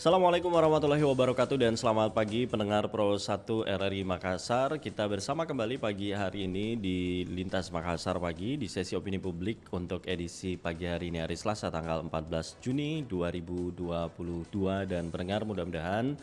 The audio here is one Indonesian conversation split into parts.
Assalamualaikum warahmatullahi wabarakatuh dan selamat pagi pendengar Pro 1 RRI Makassar. Kita bersama kembali pagi hari ini di Lintas Makassar Pagi di sesi opini publik untuk edisi pagi hari ini hari Selasa tanggal 14 Juni 2022 dan pendengar mudah-mudahan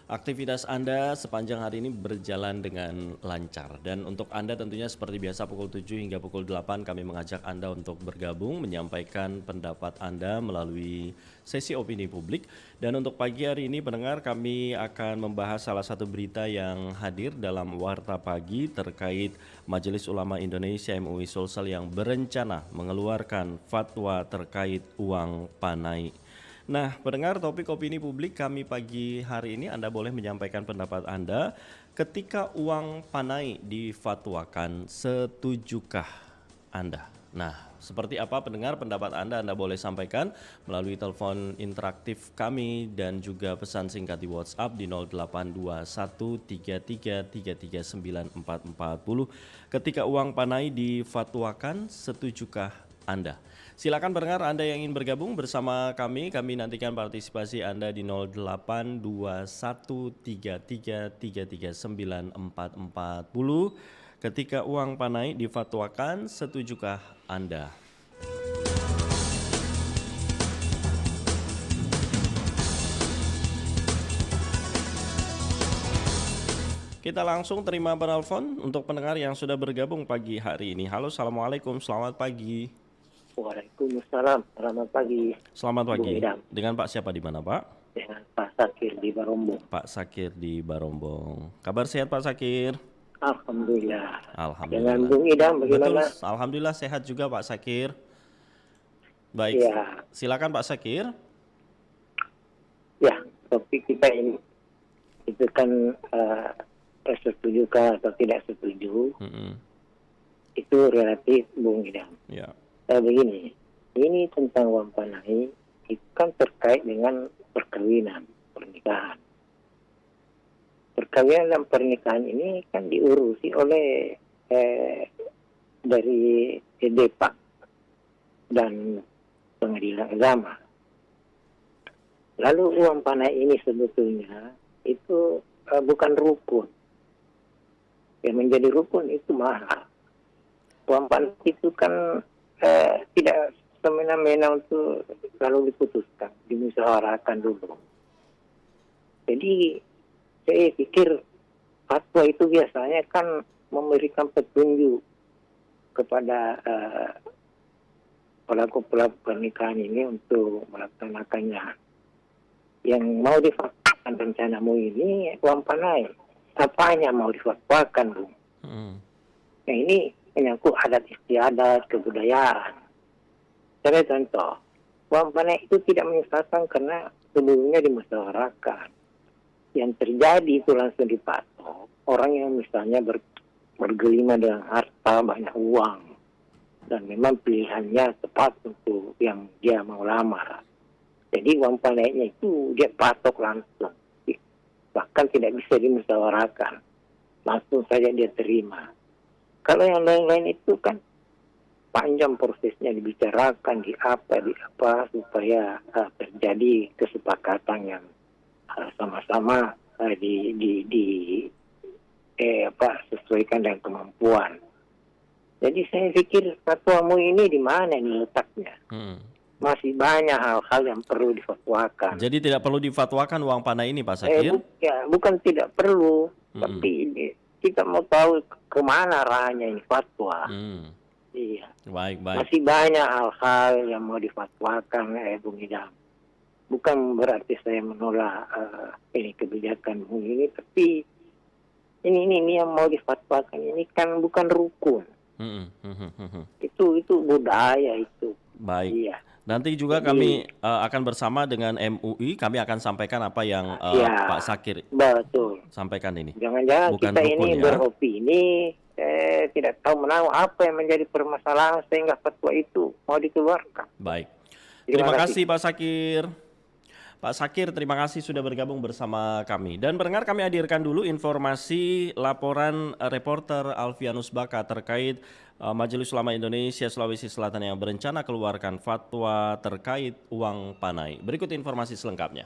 aktivitas Anda sepanjang hari ini berjalan dengan lancar. Dan untuk Anda tentunya seperti biasa pukul 7 hingga pukul 8 kami mengajak Anda untuk bergabung menyampaikan pendapat Anda melalui sesi opini publik. Dan untuk pagi hari ini pendengar kami akan membahas salah satu berita yang hadir dalam Warta Pagi terkait Majelis Ulama Indonesia MUI Sulsel yang berencana mengeluarkan fatwa terkait uang panai. Nah, pendengar topik opini publik kami pagi hari ini Anda boleh menyampaikan pendapat Anda ketika uang panai difatwakan, setujukah Anda? Nah, seperti apa pendengar pendapat Anda boleh sampaikan melalui telepon interaktif kami dan juga pesan singkat di WhatsApp di 082133339440. Ketika uang panai difatwakan, setujukah Anda? Silakan pendengar Anda yang ingin bergabung bersama kami nantikan partisipasi Anda di 082133333940. Ketika uang panai difatwakan, setujukah Anda? Kita langsung terima penelpon untuk pendengar yang sudah bergabung pagi hari ini. Halo, assalamualaikum, selamat pagi. Waalaikumsalam, selamat pagi. Selamat pagi. Dengan Pak siapa di mana, Pak? Dengan Pak Sakir di Barombong. Pak Sakir di Barombong. Kabar sehat Pak Sakir? Alhamdulillah. Alhamdulillah. Dengan Bung Idam bagaimana? Betul, alhamdulillah sehat juga Pak Sakir. Baik, ya. Silakan Pak Sakir. Ya, topik kita ini itu kan setuju atau tidak setuju. Itu relatif Bung Idam. Ya. Begini, ini tentang uang panai itu kan terkait dengan perkawinan, pernikahan. Perkawinan dan pernikahan ini kan diurusi oleh dari DEPAK dan Pengadilan Agama. Lalu uang panai ini sebetulnya itu bukan rukun. Yang menjadi rukun itu mahal. Uang panai itu kan tidak semena-mena untuk lalu diputuskan, dimusyawarahkan dulu. Jadi saya pikir fatwa itu biasanya kan memberikan petunjuk kepada pelaku-pelaku pernikahan ini untuk melaksanakannya. Yang mau difatwakan rencanamu ini uang panai. Apanya mau difatwakan, Bung? Nah ini menyangkut adat istiadat, kebudayaan. Saya contoh, uang panai itu tidak menyesatkan karena sebelumnya dimusyawarahkan. Yang terjadi itu langsung dipatok. Orang yang misalnya bergelima dengan harta, banyak uang. Dan memang pilihannya tepat untuk yang dia mau lamar. Jadi uang panainya itu dia patok langsung. Bahkan tidak bisa dimusyawarahkan. Langsung saja dia terima. Kalau yang lain-lain itu kan panjang prosesnya dibicarakan di apa supaya terjadi kesepakatan yang sama-sama sesuaikan dengan kemampuan. Jadi saya pikir fatwamu ini di mana nih letaknya? Masih banyak hal-hal yang perlu difatwakan. Jadi tidak perlu difatwakan uang panai ini Pak Sakir? Bukan tidak perlu, tapi kita mau tahu kemana arahnya ini fatwa. Iya. Baik. Masih banyak hal-hal yang mau difatwakan, Bung Idam. Bukan berarti saya menolak ini kebijakan Bung ini, tapi ini yang mau difatwakan ini kan bukan rukun. Itu budaya itu. Baik. Iya. Nanti juga kami akan bersama dengan MUI, kami akan sampaikan apa yang Pak Sakir sampaikan ini. Jangan-jangan bukan kita rukun, ini beropini, tidak tahu menahu apa yang menjadi permasalahan sehingga fatwa itu mau dikeluarkan. Baik. Terima kasih Pak Sakir. Pak Sakir, terima kasih sudah bergabung bersama kami. Dan pendengar, kami hadirkan dulu informasi laporan reporter Alfianus Baka terkait Majelis Ulama Indonesia Sulawesi Selatan yang berencana keluarkan fatwa terkait uang panai. Berikut informasi selengkapnya.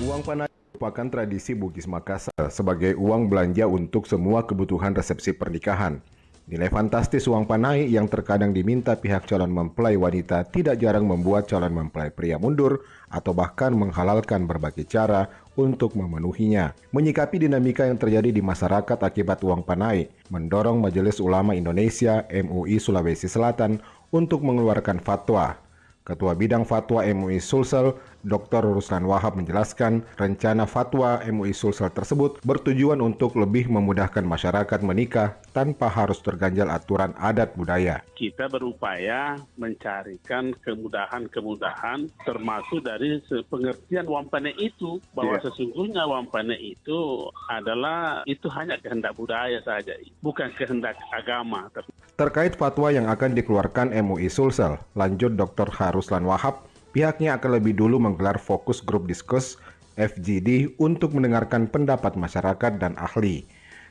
Uang panai merupakan tradisi Bugis Makassar sebagai uang belanja untuk semua kebutuhan resepsi pernikahan. Nilai fantastis uang panai yang terkadang diminta pihak calon mempelai wanita tidak jarang membuat calon mempelai pria mundur atau bahkan menghalalkan berbagai cara untuk memenuhinya. Menyikapi dinamika yang terjadi di masyarakat akibat uang panai, mendorong Majelis Ulama Indonesia MUI Sulawesi Selatan untuk mengeluarkan fatwa. Ketua Bidang Fatwa MUI Sulsel, Dr. Ruslan Wahab menjelaskan rencana fatwa MUI Sulsel tersebut bertujuan untuk lebih memudahkan masyarakat menikah tanpa harus terganjal aturan adat budaya. Kita berupaya mencarikan kemudahan-kemudahan termasuk dari pengertian wampane itu, bahwa sesungguhnya wampane itu adalah itu hanya kehendak budaya saja, bukan kehendak agama. Terkait fatwa yang akan dikeluarkan MUI Sulsel, lanjut Dr. Ruslan Wahab, pihaknya akan lebih dulu menggelar fokus grup diskus FGD untuk mendengarkan pendapat masyarakat dan ahli.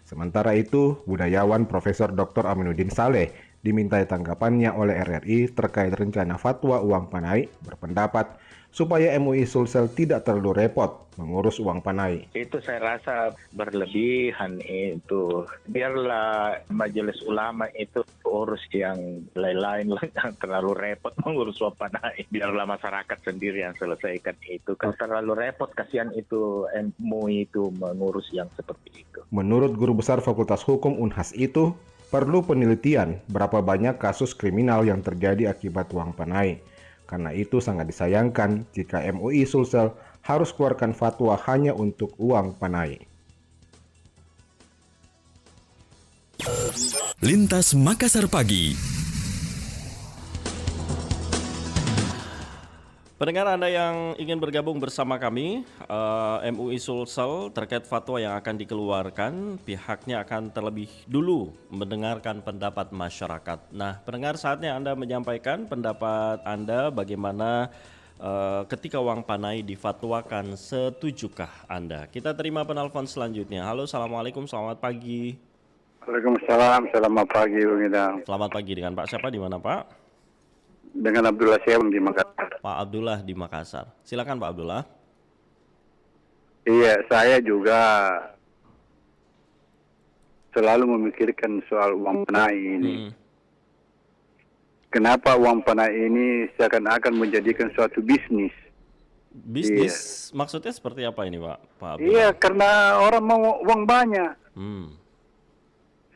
Sementara itu, budayawan Profesor Dr. Aminuddin Saleh dimintai tanggapannya oleh RRI terkait rencana fatwa uang panai, berpendapat supaya MUI Sulsel tidak terlalu repot mengurus uang panai. Itu saya rasa berlebihan itu. Biarlah majelis ulama itu urus yang lain-lain, yang terlalu repot mengurus uang panai. Biarlah masyarakat sendiri yang selesaikan itu. Kalau terlalu repot, kasihan itu MUI itu mengurus yang seperti itu. Menurut Guru Besar Fakultas Hukum Unhas itu, perlu penelitian berapa banyak kasus kriminal yang terjadi akibat uang panai. Karena itu sangat disayangkan jika MUI Sulsel harus keluarkan fatwa hanya untuk uang panai. Lintas Makassar Pagi. Pendengar Anda yang ingin bergabung bersama kami, MUI Sulsel terkait fatwa yang akan dikeluarkan, pihaknya akan terlebih dulu mendengarkan pendapat masyarakat. Nah, pendengar, saatnya Anda menyampaikan pendapat Anda bagaimana ketika uang panai difatwakan, setujukah Anda? Kita terima penelpon selanjutnya. Halo, Assalamualaikum, selamat pagi. Waalaikumsalam, selamat pagi Bung Idam. Selamat pagi, dengan Pak siapa, di mana Pak? Dengan Abdullah Syam di Makassar. Pak Abdullah di Makassar. Silakan Pak Abdullah. Iya, saya juga selalu memikirkan soal uang panai ini. Kenapa uang panai ini seakan-akan menjadikan suatu bisnis? Bisnis, maksudnya seperti apa ini Pak Abdullah? Iya, karena orang mau uang banyak.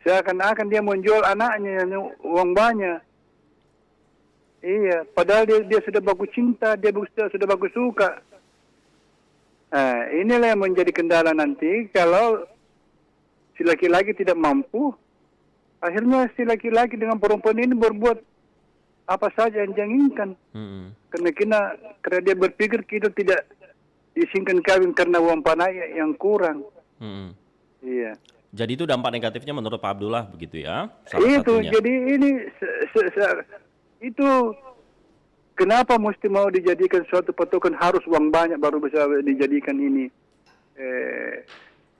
Seakan-akan dia menjual anaknya uang banyak. Iya, padahal dia sudah bagus cinta, dia sudah bagus suka. Nah, inilah yang menjadi kendala nanti kalau si laki-laki tidak mampu, akhirnya si laki-laki dengan perempuan ini berbuat apa saja yang diinginkan. Karena dia berpikir kita tidak diizinkan kawin karena uang panai yang kurang. Iya. Jadi itu dampak negatifnya menurut Pak Abdullah begitu ya? Itu, jadi ini itu kenapa mesti mau dijadikan suatu patokan harus uang banyak baru bisa dijadikan ini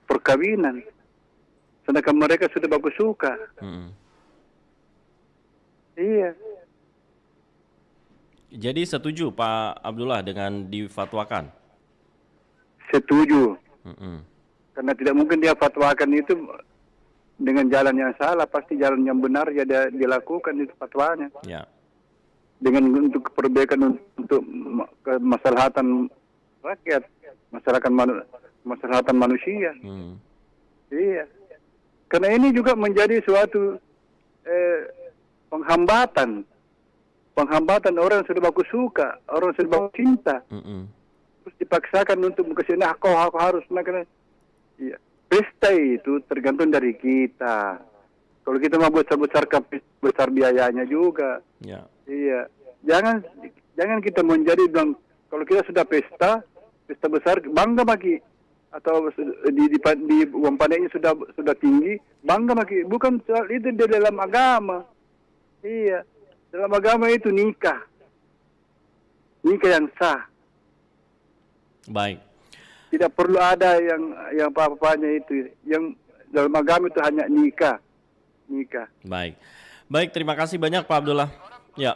perkawinan, sedangkan mereka sudah bagus suka. Iya. Jadi setuju Pak Abdullah dengan difatwakan? Setuju. Karena tidak mungkin dia fatwakan itu dengan jalan yang salah, pasti jalan yang benar ya dia dilakukan itu fatwanya. Ya. Dengan untuk perbaikan untuk kemaslahatan rakyat, kemaslahatan manusia. Iya. Karena ini juga menjadi suatu penghambatan orang yang sudah bagus suka, orang yang sudah bagus cinta. Terus dipaksakan untuk kesini, aku harus makan. Iya. Pesta itu tergantung dari kita. Kalau kita mau besar biayanya juga. Ya. Iya, jangan kita menjadi bilang kalau kita sudah pesta besar bangga bagi atau di uang panainya sudah tinggi bangga bagi, bukan soal itu di dalam agama. Iya, dalam agama itu nikah yang sah. Baik. Tidak perlu ada yang apa-apanya itu. Yang dalam agama itu hanya nikah. Baik, terima kasih banyak Pak Abdullah. Ya.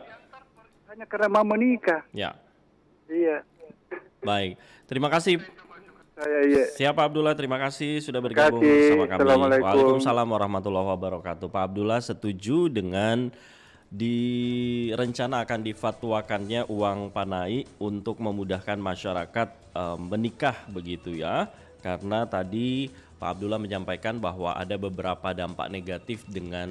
Hanya karena mau menikah. Ya. Iya. Baik, terima kasih Iya. Siapa Abdullah, terima kasih sudah Terima bergabung kasih. bersama kami. Assalamualaikum. Waalaikumsalam warahmatullahi wabarakatuh. Pak Abdullah setuju dengan direncana akan difatwakannya uang panai untuk memudahkan masyarakat menikah begitu ya. Karena tadi Pak Abdullah menyampaikan bahwa ada beberapa dampak negatif dengan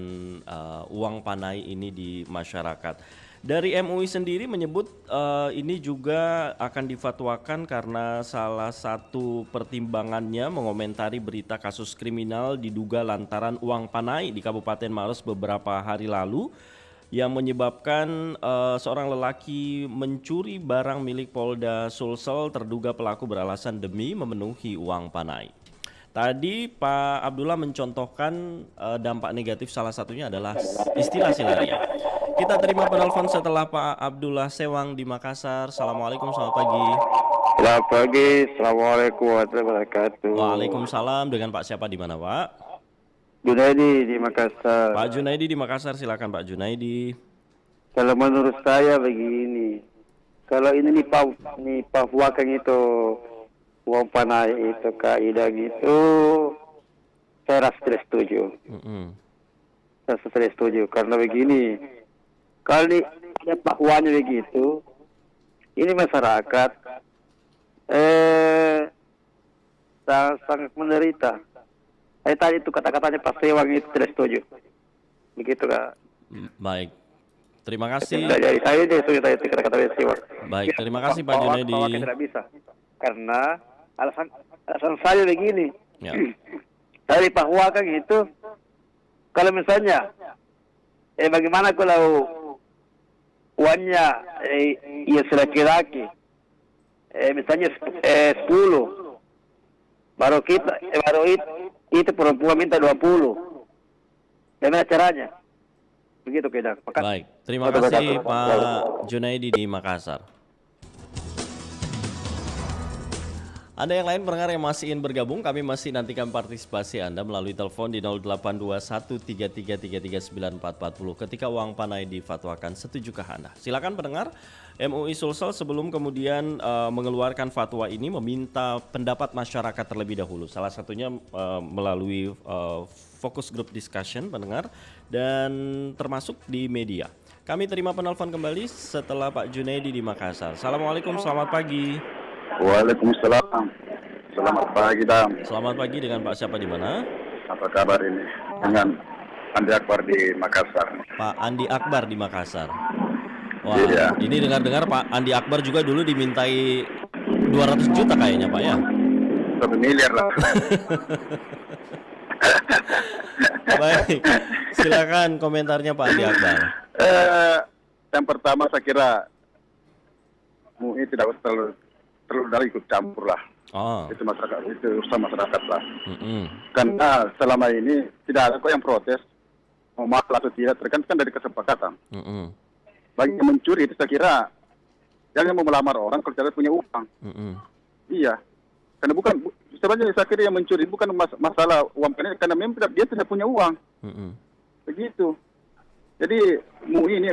uang panai ini di masyarakat. Dari MUI sendiri menyebut ini juga akan difatwakan karena salah satu pertimbangannya mengomentari berita kasus kriminal diduga lantaran uang panai di Kabupaten Maros beberapa hari lalu yang menyebabkan seorang lelaki mencuri barang milik Polda Sulsel. Terduga pelaku beralasan demi memenuhi uang panai. Tadi Pak Abdullah mencontohkan dampak negatif salah satunya adalah istilah silaria. Kita terima penelpon setelah Pak Abdullah Sewang di Makassar. Assalamualaikum, selamat pagi. Selamat pagi, Assalamualaikum warahmatullahi wabarakatuh. Waalaikumsalam, dengan Pak siapa di mana Pak? Junaidi di Makassar. Pak Junaidi di Makassar, silakan Pak Junaidi. Kalau menurut saya begini, kalau ini Papua kan itu uang panai itu kaidah gitu, saya rasa tidak setuju. Saya tidak setuju karena begini, kalau ada Papuanya begitu, ini masyarakat sangat menderita. Tadi itu kata-katanya Pak Sewang itu tidak setuju. Begitu Kak. Baik, terima kasih. Saya tidak setuju tadi kata-kata Pak Sewang. Baik, terima kasih Pak Junaidi. Tidak bisa. Karena alasan saya begini. Ya. Dari Papua kan itu, kalau misalnya, bagaimana kalau uangnya ya laki-laki, misalnya 10, baru itu perempuan minta 20. Bagaimana caranya? Begitu Kedang. Baik, terima kasih Pak Junaidi di Makassar. Anda yang lain pendengar yang masih ingin bergabung, kami masih nantikan partisipasi Anda melalui telepon di 082133339440 ketika uang panai difatwakan. Setujukah Anda? Silakan pendengar. MUI Sulsel sebelum kemudian mengeluarkan fatwa ini meminta pendapat masyarakat terlebih dahulu. Salah satunya melalui focus group discussion pendengar dan termasuk di media. Kami terima penelpon kembali setelah Pak Junaidi di Makassar. Assalamualaikum, selamat pagi. Waalaikumsalam. Selamat pagi, Dam. Selamat pagi, dengan Pak siapa di mana? Apa kabar ini? Dengan Andi Akbar di Makassar. Pak Andi Akbar di Makassar. Wah, Iya. Ini dengar-dengar Pak Andi Akbar juga dulu dimintai 200 juta kayaknya Pak ya? 1 miliar lah. Baik, silakan komentarnya Pak Andi Akbar. Yang pertama saya kira MUI tidak terlalu ikut campur lah. Oh. Itu masyarakat, itu urusan masyarakat lah. Karena selama ini tidak ada kok yang protes mau mahal atau tidak, tergantung dari kesepakatan. Bagi yang mencuri itu saya kira jangan mau melamar orang kalau tidak punya uang. Iya, karena bukan sebenarnya saya kira yang mencuri bukan masalah uang panai, karena memang dia tidak punya uang. Begitu. Jadi MUI ini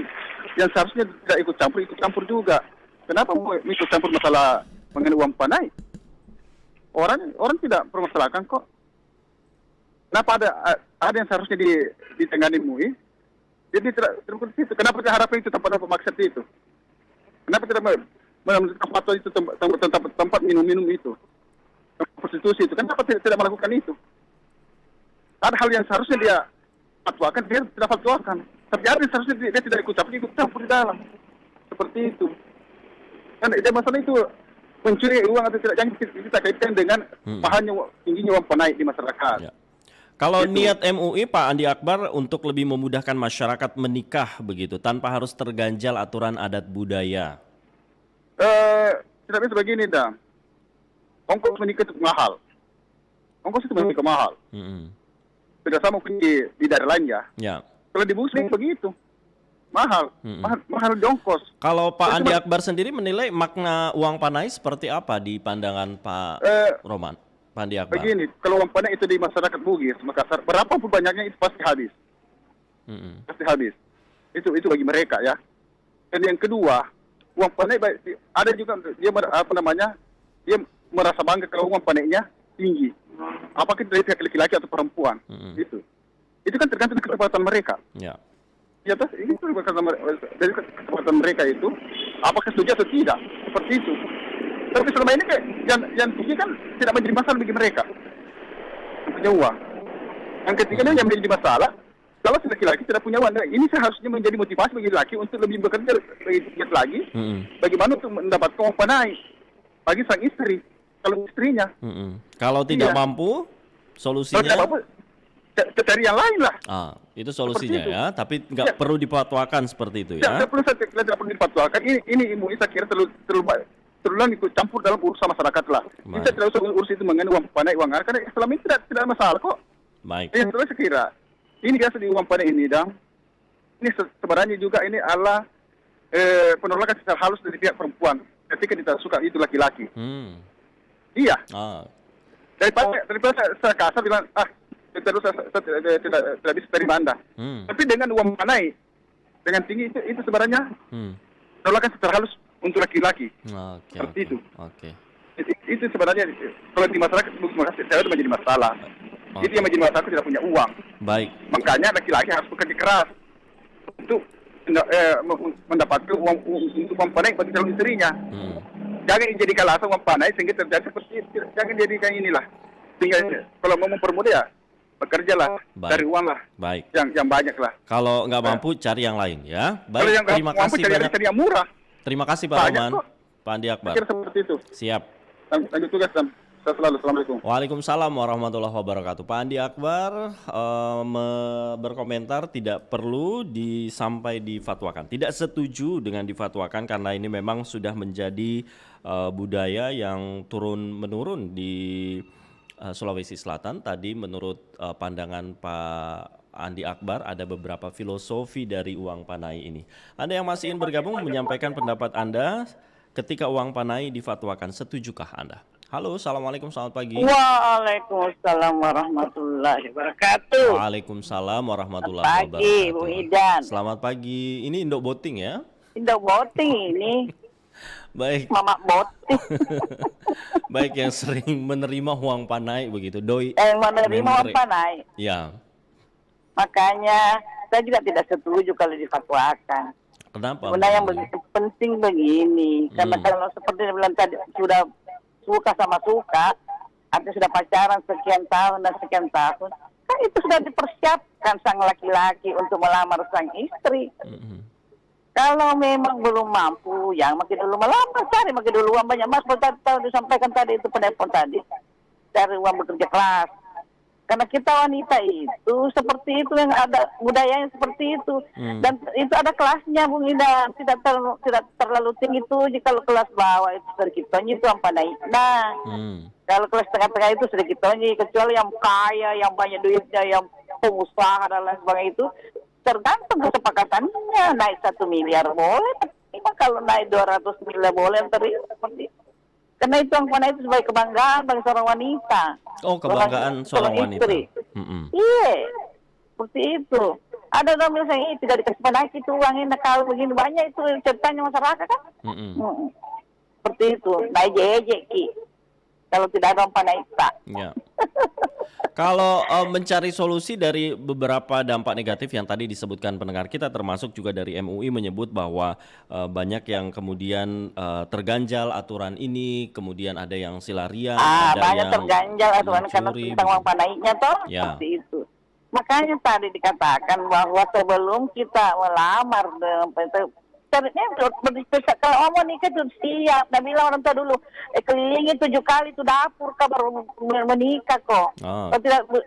yang seharusnya tidak ikut campur juga. Kenapa mau ikut campur masalah mengenai uang panai? Orang tidak permasalahkan kok. Kenapa ada yang seharusnya ditengani MUI? Jadi tidak terbuka itu. Kenapa tidak harapkan itu tempat maksud itu? Kenapa tidak menentukan fatwa itu tempat minum itu? Prostitusi itu. Kenapa tidak melakukan itu? Ada hal yang seharusnya dia fatwakan, dia tidak fatwakan. Tapi ada yang seharusnya dia tidak ikut campur di dalam. Seperti itu. Kan masalah itu mencuri uang atau tidak, jangan kita kaitkan dengan mahalnya tingginya uang panai di masyarakat. Ya. Kalau niat MUI Pak Andi Akbar untuk lebih memudahkan masyarakat menikah begitu tanpa harus terganjal aturan adat budaya. Tidak bisa begini dah. Ongkos menikah itu mahal. Ongkos itu menikah mahal. Tidak sama di daerah lain ya. Ya. Kalau di Muslim begitu. Mahal di ongkos. Kalau Pak Andi Akbar sendiri menilai makna uang panai seperti apa di pandangan Pak Roman? Pak Andi Akbar. Begini, kalau uang panai itu di masyarakat Bugis, Makassar, berapapun banyaknya itu pasti habis. Pasti habis. Itu bagi mereka ya. Dan yang kedua, uang panai ada juga dia merasa bangga kalau uang panainya tinggi. Apakah dari pihak laki-laki atau perempuan? Itu kan tergantung dari kesempatan mereka. Ya. Ya, terus ini dari kesempatan mereka itu, apakah setuju atau tidak? Seperti itu. Tapi selama ini kayak yang tinggi kan tidak menjadi masalah bagi mereka. Punya uang. Yang ketiga yang menjadi masalah, kalau si laki-laki tidak punya uang, ini seharusnya menjadi motivasi bagi laki untuk lebih bekerja lebih giat lagi. Bagaimana untuk mendapatkan uang panai bagi sang istri, kalau istrinya. Kalau tidak mampu, solusinya? Kalau tidak mampu, cari yang lain lah. Itu solusinya ya, tapi nggak perlu dipatwakan seperti itu ya? Tidak perlu dipatwakan. Ini MUI saya kira terlalu ikut campur dalam urusan masyarakat lah. Kita tidak usah urus itu mengenai uang panai, uang ar, karena selama ini tidak ada masalah kok. Baik. Terus saya kira ini biasa di uang panai ini, dan ini sebenarnya juga ini adalah penolakan secara halus dari pihak perempuan ketika tidak suka itu laki-laki. Iya. Daripada saya kasar bilang saya tidak bisa terima Anda. Tapi dengan uang panai dengan tinggi itu sebenarnya penolakan secara halus untuk laki-laki. Seperti itu. Itu sebenarnya kalau di masyarakat saya itu menjadi masalah. Itu yang menjadi masalah, tidak punya uang. Baik. Makanya laki-laki harus bekerja keras untuk mendapatkan uang untuk uang panai bagi calon istrinya. Jangan dijadikan alasan uang panai sehingga terjadi seperti itu. Jangan jadikan inilah. Sehingga kalau mau mempermudah ya bekerjalah, cari uang lah. Baik. Yang banyak lah. Kalau nggak mampu cari yang lain ya. Baik. Kalau yang Terima mampu kasih banyak. cari yang murah. Terima kasih Pak Roman. Pak Andi Akbar. Kira seperti itu. Siap. Lanjut tugas dan saya selalu. Assalamualaikum. Waalaikumsalam warahmatullahi wabarakatuh. Pak Andi Akbar berkomentar tidak perlu sampai difatwakan. Tidak setuju dengan difatwakan karena ini memang sudah menjadi budaya yang turun-menurun di Sulawesi Selatan. Tadi menurut pandangan Pak Andi Akbar ada beberapa filosofi dari uang panai ini. Anda yang masih ingin bergabung menyampaikan pendapat Anda ketika uang panai difatwakan, setujukah Anda? Halo, assalamualaikum, selamat pagi. Waalaikumsalam warahmatullahi wabarakatuh. Waalaikumsalam warahmatullahi wabarakatuh. Pagi, Bu Idan. Selamat pagi. Ini Indo Boting ya? Indo Boting ini. Baik. Mama Boting. Baik, yang sering menerima uang panai begitu, doi. Menerima uang panai. Ya. Makanya saya juga tidak setuju kalau difatwakan. Kenapa? Sebenarnya yang penting begini, karena kalau seperti yang bilang tadi sudah suka sama suka, artinya sudah pacaran sekian tahun dan sekian tahun, kan itu sudah dipersiapkan sang laki-laki untuk melamar sang istri. Kalau memang belum mampu, ya makin dulu melamar, cari makin dulu uang banyak. Mas tahu disampaikan tadi itu penelpon tadi, cari uang bekerja keras. Karena kita wanita itu seperti itu, yang ada budayanya seperti itu, dan itu ada kelasnya, Bung Ida. Tidak terlalu tinggi itu. Kalau kelas bawah itu sedikit tonyi itu apa naik. Nah, kalau kelas tengah-tengah itu sedikit tonyi, kecuali yang kaya, yang banyak duitnya, yang pengusaha dan lain sebagainya itu tergantung kesepakatannya. Naik 1 miliar boleh, tapi kalau naik 200 miliar boleh terima seperti itu. Karena itu yang mana itu sebagai kebanggaan bagi seorang wanita. Oh, kebanggaan seorang wanita. Iya, seperti itu. Ada orang bilang saya tidak dikasih panai itu uangnya kalau begini banyak itu ceritanya masyarakat kan. Seperti itu. Naik jejek kalau tidak ada panai tak. Ya. Kalau mencari solusi dari beberapa dampak negatif yang tadi disebutkan pendengar kita, termasuk juga dari MUI menyebut bahwa banyak yang kemudian terganjal aturan ini, kemudian ada yang silarian, ada banyak yang terganjal aturan karena tentang uang panainya toh, seperti itu. Makanya tadi dikatakan bahwa sebelum kita melamar kalau mau nikah itu siap. Nah bilang orang tua dulu, kelilingi 7 kali itu dapur baru menikah kok. Kalau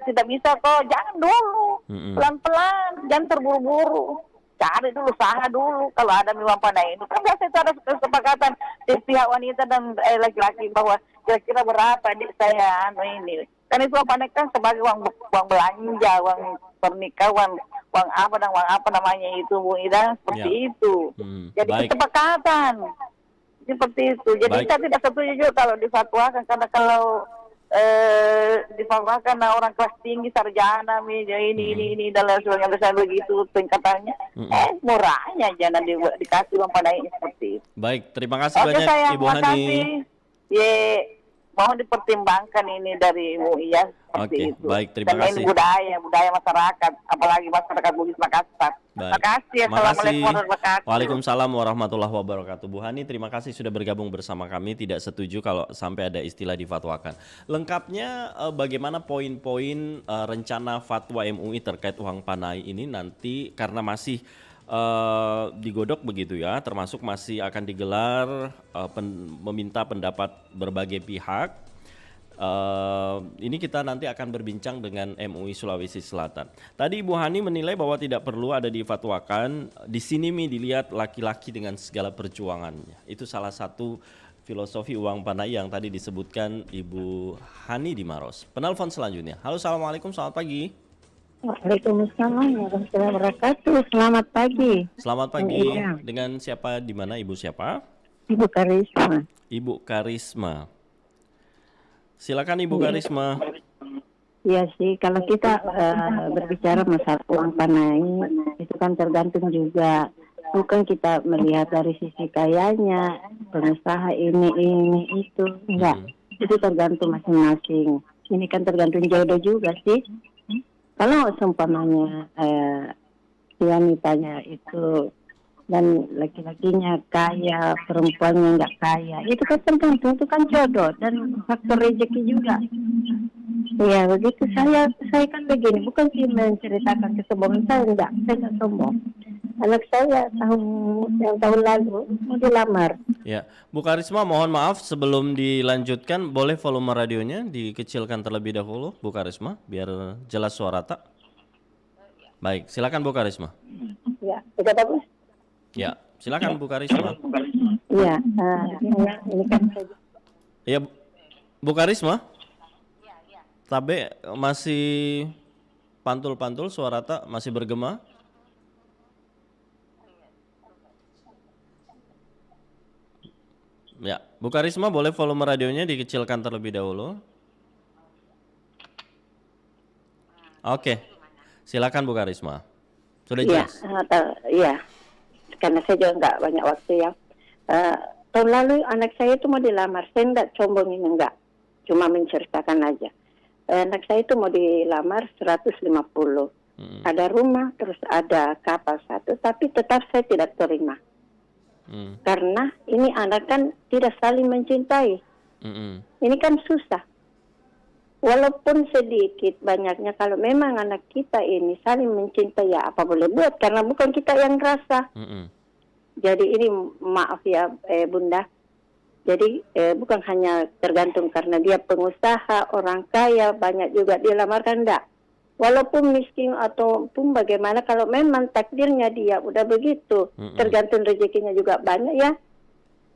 tidak bisa kok, jangan dulu, pelan-pelan, jangan terburu-buru. Cari dulu, usaha dulu. Kalau ada uang panai itu kan biasa itu ada kesepakatan di pihak wanita dan laki-laki bahwa kira-kira berapa di saya ini. Kan itu uang panai kan sebagai uang belanja, uang pernikahan, uang apa namanya itu, Bu Ida, seperti itu. Jadi kesepakatan seperti itu. Jadi saya tidak setuju kalau difatwakan, karena kalau difatwakan orang kelas tinggi, sarjana, ini dan lain sebagainya besar begitu tingkatannya, murahnya jangan dikasih uang panai seperti itu. Baik, terima kasih banyak Ibu Hani. mohon dipertimbangkan ini dari MUI ya. Oke, itu. baik, terima Karena kasih. ini budaya masyarakat, apalagi masyarakat Bugis Makassar. Terima kasih. Assalamualaikum warahmatullahi wabarakatuh. Waalaikumsalam warahmatullahi wabarakatuh. Bu Hani, terima kasih sudah bergabung bersama kami. Tidak setuju kalau sampai ada istilah difatwakan. Lengkapnya bagaimana poin-poin rencana fatwa MUI terkait uang panai ini nanti karena masih digodok begitu ya, termasuk masih akan digelar meminta pendapat berbagai pihak. Ini kita nanti akan berbincang dengan MUI Sulawesi Selatan. Tadi Ibu Hani menilai bahwa tidak perlu ada difatwakan. Di sini dilihat laki-laki dengan segala perjuangannya. Itu salah satu filosofi uang panai yang tadi disebutkan Ibu Hani di Maros. Penelpon selanjutnya. Halo, assalamualaikum, selamat pagi. Waalaikumsalam warahmatullahi wabarakatuh. Selamat pagi. Selamat pagi. Iya. Dengan siapa? Di mana Ibu siapa? Ibu Karisma. Ibu Karisma. Silakan Ibu Karisma. Iya sih, kalau kita berbicara masalah uang panai itu kan tergantung juga. Bukan kita melihat dari sisi kayanya, pengusaha ini itu enggak. Itu tergantung masing-masing. Ini kan tergantung jodoh juga sih. Kalau seumpamanya wanitanya itu dan laki-lakinya kaya, perempuannya nggak kaya, itu kan tergantung, itu kan jodoh dan faktor rezeki juga. Ya begitu, saya kan begini, bukan sih menceritakan kesombongan saya nggak sombong. Anak saya tahun lalu mau dilamar. Ya, Bu Karisma, mohon maaf sebelum dilanjutkan, boleh volume radionya dikecilkan terlebih dahulu, Bu Karisma, biar jelas suara tak. Baik, silakan Bu Karisma. Ya, sudah bagus. Ya, silakan Bu Karisma. Iya, ini kan saya. Ya, Bu Karisma. Tabe masih pantul-pantul, suara tak masih bergema. Ya, Bu Karisma, boleh volume radionya dikecilkan terlebih dahulu. Oke, silakan Bu Karisma. Sudah jelas? Iya, karena saya juga nggak banyak waktu ya. Tahun lalu anak saya itu mau dilamar, saya nggak sombongin, enggak, cuma menceritakan aja. Anak saya itu mau dilamar 150. Ada rumah, terus ada kapal satu, tapi tetap saya tidak terima. Karena ini anak kan tidak saling mencintai. Ini kan susah. Walaupun sedikit banyaknya, kalau memang anak kita ini saling mencintai, ya apa boleh buat, karena bukan kita yang rasa. Jadi ini maaf ya Bunda, jadi bukan hanya tergantung karena dia pengusaha, orang kaya, banyak juga dilamarkan, enggak. Walaupun miskin ataupun bagaimana, kalau memang takdirnya dia udah begitu, tergantung rezekinya juga banyak ya.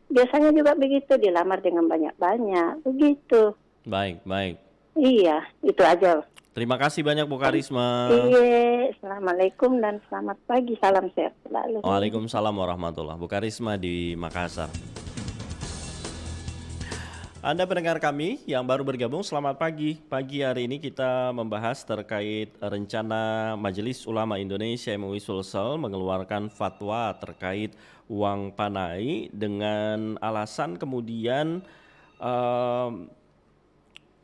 Biasanya juga begitu, dilamar dengan banyak-banyak, begitu. Baik. Iya, itu aja. Terima kasih banyak Bu Karisma. Iya, assalamualaikum dan selamat pagi, salam sehat selalu. Waalaikumsalam warahmatullahi wabarakatuh. Bu Karisma di Makassar. Anda pendengar kami yang baru bergabung, selamat pagi. Pagi hari ini kita membahas terkait rencana Majelis Ulama Indonesia MUI Sulsel mengeluarkan fatwa terkait uang panai dengan alasan kemudian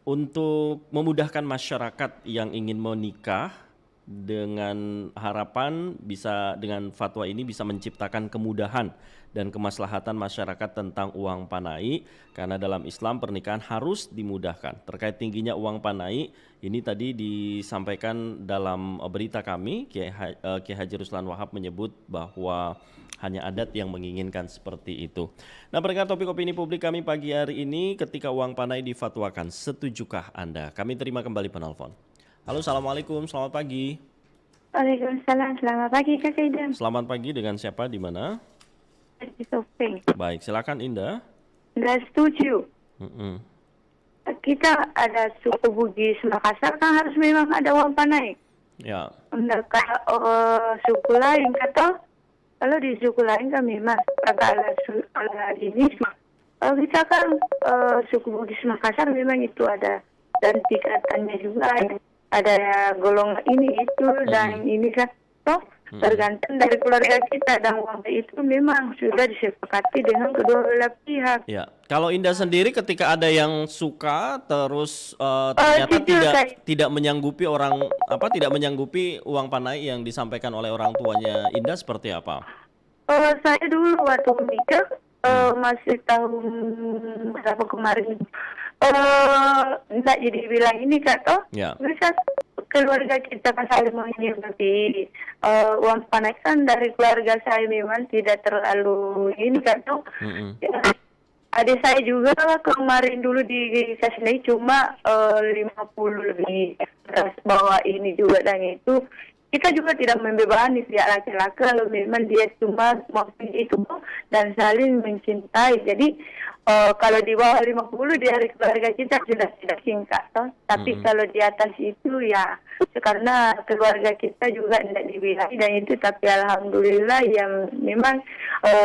untuk memudahkan masyarakat yang ingin menikah, dengan harapan bisa dengan fatwa ini bisa menciptakan kemudahan dan kemaslahatan masyarakat tentang uang panai, karena dalam Islam pernikahan harus dimudahkan. Terkait tingginya uang panai ini tadi disampaikan dalam berita kami, Kiai Haji Ruslan Wahab menyebut bahwa hanya adat yang menginginkan seperti itu. Nah, pendengar topik opini publik kami pagi hari ini, ketika uang panai difatwakan, setujukah Anda? Kami terima kembali penelpon. Halo, assalamualaikum, selamat pagi. Waalaikumsalam, selamat pagi Kak Idan. Selamat pagi, dengan siapa, di mana? Di Sopeng. Baik, silakan Indah. Nggak setuju. Kita ada suku Bugis Makassar kan harus memang ada uang panai. Ya. Enggak kayak suku lain kata. Kalau di suku lain kan memang ada jenis. Kalau kita kan suku Bugis Makassar memang itu ada, dan tingkatannya juga ada golongan ini itu dan ini kan. Toh Tergantung dari keluarga kita, dan uang itu memang sudah disepakati dengan kedua belah pihak. Ya, kalau Indah sendiri ketika ada yang suka terus ternyata tidak menyanggupi tidak menyanggupi uang panai yang disampaikan oleh orang tuanya, Indah seperti apa? Saya dulu waktu menikah masih tahun berapa kemarin, tidak jadi bilang ini Kak toh. Ya. Bisa keluarga kita kan saling menghormati. Uang panai kan dari keluarga saya memang tidak terlalu ini Kak toh. Ya, adik saya juga kemarin dulu dikasih naik cuma 50 lebih, terus bawa ini juga, dan itu kita juga tidak membebani pihak laki-laki kalau memang dia cuma mau itu dan saling mencintai. Jadi kalau di bawah 50 dari keluarga kita sudah tidak singkat toh. Tapi kalau di atas itu ya karena keluarga kita juga tidak dibilang dan itu, tapi alhamdulillah yang memang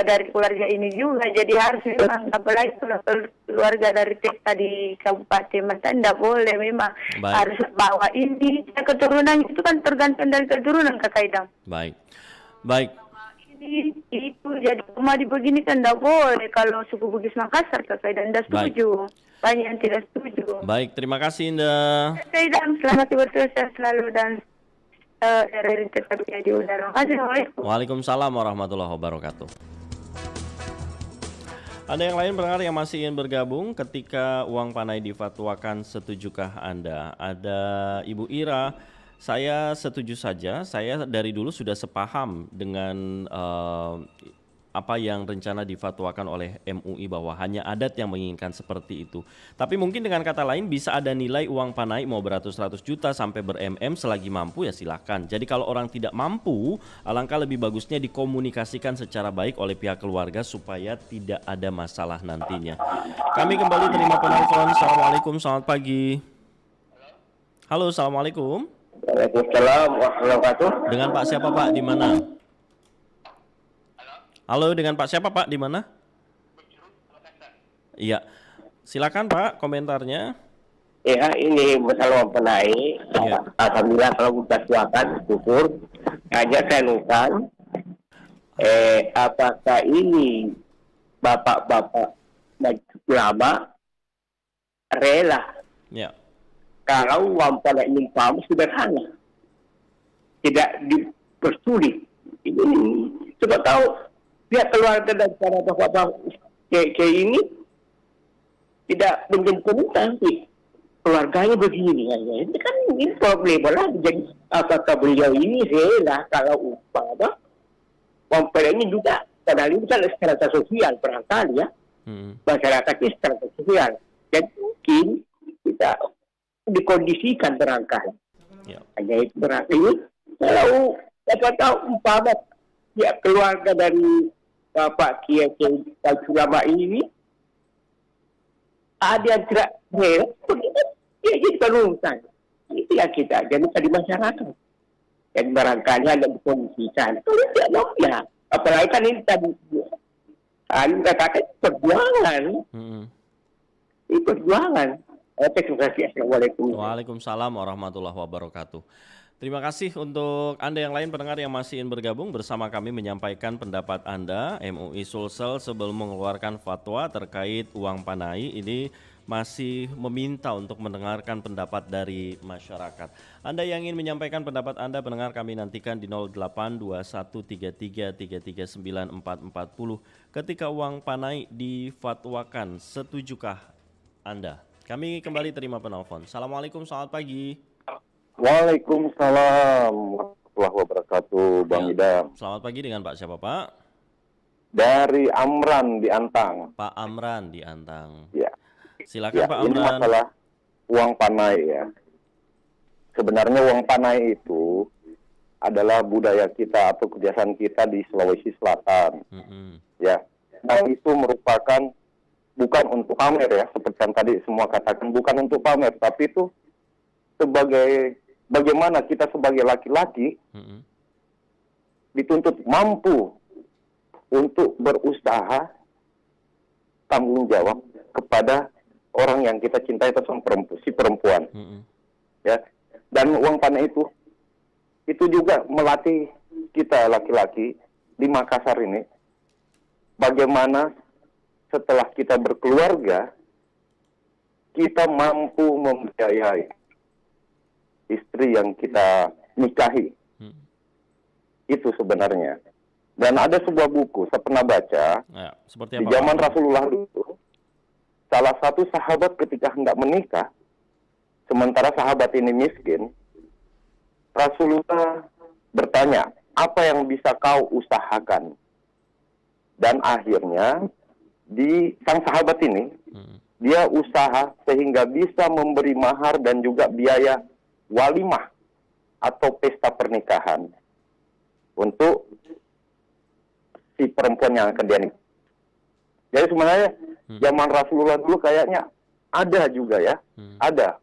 dari keluarga ini juga, jadi harus memang, apalagi kalau keluarga dari kita di Kabupaten Matan tidak boleh memang. Baik. Harus bawa ini keturunan, itu kan tergantung dari keturunan Kak Idam. Baik. Ini itu jadi rumah begini kan tidak boleh kalau suku Bugis Makassar Kak Idam tidak setuju. Banyak yang tidak setuju. Baik, terima kasih Indah. Kak Idam, selamat bertugas selalu dan RRI tetap jadi udara. Assalamualaikum. Waalaikumsalam warahmatullahi wabarakatuh. Ada yang lain pendengar yang masih ingin bergabung ketika uang panai difatwakan, setujukah Anda? Ada Ibu Ira, saya setuju saja, saya dari dulu sudah sepaham dengan apa yang rencana difatwakan oleh MUI bahwa hanya adat yang menginginkan seperti itu. Tapi mungkin dengan kata lain bisa ada nilai uang panai mau beratus-ratus juta sampai ber-MM, selagi mampu ya silakan. Jadi kalau orang tidak mampu, alangkah lebih bagusnya dikomunikasikan secara baik oleh pihak keluarga supaya tidak ada masalah nantinya. Kami kembali terima penelpon. Assalamualaikum, selamat pagi. Halo, assalamualaikum. Waalaikumsalam warahmatullahi wabarakatuh. Dengan Pak siapa Pak? Di mana? Halo, dengan Pak siapa Pak? Di mana? Iya, silakan Pak komentarnya. Ya, ini masalah uang panai. Ya. Alhamdulillah kalau kita suakan syukur. Hanya saya nukan. Apakah ini bapak-bapak ulama rela? Ya. Kalau uang panai ini paham sederhana, tidak dipersulit. Ini coba tahu pihak keluarga dan para bapak-bapak kayak ini tidak menjemput sih keluarganya begini aja. Ini kan ini problem lah. Jadi apakah beliau ini rela kalau uang panai juga padahal ini kan strata sosial barangkali ya, masyarakatnya strata sosial. Dan mungkin kita dikondisikan barangkali. Ya. Hanya itu berarti kalau dapat tahu umpama pihak keluarga dari Bapak Kiai Ulama ini ada yang tidak rela, ya jadi penurutan. Itu yang kita jadi di masyarakat. Dan barangkali ada dikondisikan. Kalau tidak mau ya, apalagi kan ini tadi katakan perjuangan. Ini perjuangan. Terima kasih. Assalamualaikum. Waalaikumsalam warahmatullahi wabarakatuh. Terima kasih untuk Anda yang lain pendengar yang masih ingin bergabung bersama kami menyampaikan pendapat Anda. MUI Sulsel sebelum mengeluarkan fatwa terkait uang panai ini masih meminta untuk mendengarkan pendapat dari masyarakat. Anda yang ingin menyampaikan pendapat Anda, pendengar, kami nantikan di 082133394440 ketika uang panai difatwakan. Setujukah Anda? Kami kembali terima penelpon. Assalamualaikum, selamat pagi. Waalaikumsalam warahmatullahi wabarakatuh, Bang Idam. Selamat pagi, dengan Pak siapa Pak? Dari Amran di Antang. Pak Amran di Antang. Ya. Silakan ya, Pak Amran. Ini masalah uang panai ya. Sebenarnya uang panai itu adalah budaya kita atau kebiasaan kita di Sulawesi Selatan. Ya. Dan itu merupakan bukan untuk pamer ya, seperti yang tadi semua katakan, bukan untuk pamer, tapi itu sebagai bagaimana kita sebagai laki-laki dituntut mampu untuk berusaha tanggung jawab kepada orang yang kita cintai, itu si perempuan. Ya, dan uang panai itu juga melatih kita laki-laki di Makassar ini, bagaimana setelah kita berkeluarga, kita mampu membiayai istri yang kita nikahi. Itu sebenarnya. Dan ada sebuah buku, saya pernah baca, seperti di apa, zaman Pak? Rasulullah dulu, salah satu sahabat ketika hendak menikah, sementara sahabat ini miskin, Rasulullah bertanya, apa yang bisa kau usahakan? Dan akhirnya, sang sahabat ini, dia usaha sehingga bisa memberi mahar dan juga biaya walimah atau pesta pernikahan untuk si perempuan yang akan dia nikah. Jadi sebenarnya zaman Rasulullah dulu kayaknya ada juga ya, ada.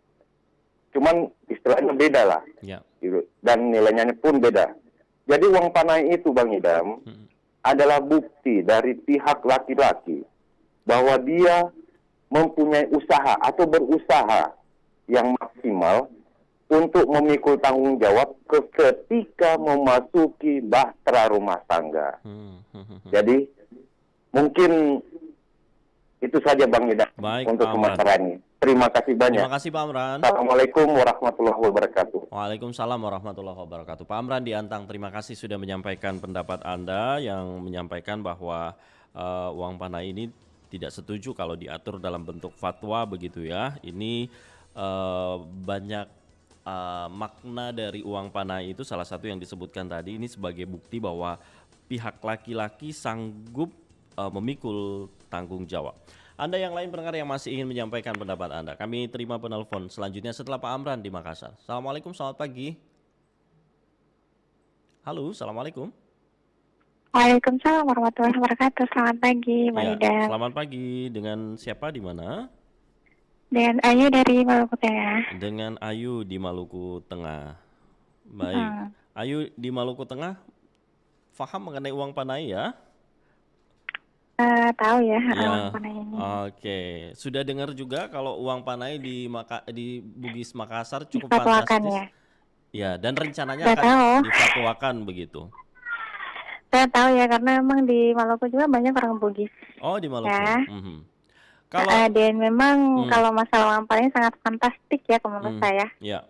Cuman istilahnya beda lah, gitu. Dan nilainya pun beda. Jadi uang panai itu, Bang Idam, adalah bukti dari pihak laki-laki bahwa dia mempunyai usaha atau berusaha yang maksimal untuk memikul tanggung jawab ketika memasuki bahtera rumah tangga. Jadi mungkin itu saja Bang Idam untuk sementara ini. Terima kasih banyak. Terima kasih Pak Amran. Assalamualaikum warahmatullahi wabarakatuh. Waalaikumsalam warahmatullahi wabarakatuh. Pak Amran di Antang, terima kasih sudah menyampaikan pendapat Anda yang menyampaikan bahwa uang panai ini tidak setuju kalau diatur dalam bentuk fatwa begitu ya. Ini banyak makna dari uang panai itu, salah satu yang disebutkan tadi ini sebagai bukti bahwa pihak laki-laki sanggup memikul tanggung jawab. Anda yang lain pendengar yang masih ingin menyampaikan pendapat Anda, kami terima penelpon selanjutnya setelah Pak Amran di Makassar. Assalamualaikum, selamat pagi. Halo, assalamualaikum. Waalaikumsalam warahmatullahi wabarakatuh. Selamat pagi, Mbak Ida. Selamat pagi. Dengan siapa di mana? Dengan Ayu dari Maluku Tengah. Dengan Ayu di Maluku Tengah. Baik. Ayu di Maluku Tengah, paham mengenai uang panai ya? Tahu ya, Ya. uang panai ini. Oke. Sudah dengar juga kalau uang panai di Bugis Makassar cukup Difatwakan fantastis. ya? Ya, dan rencananya Saya akan tahu. difatwakan begitu. Saya tahu ya, karena memang di Maluku juga banyak orang Bugis. Oh, di Maluku. Ya. Kalau Dan memang kalau masalah uang panai sangat fantastik ya menurut saya. ya.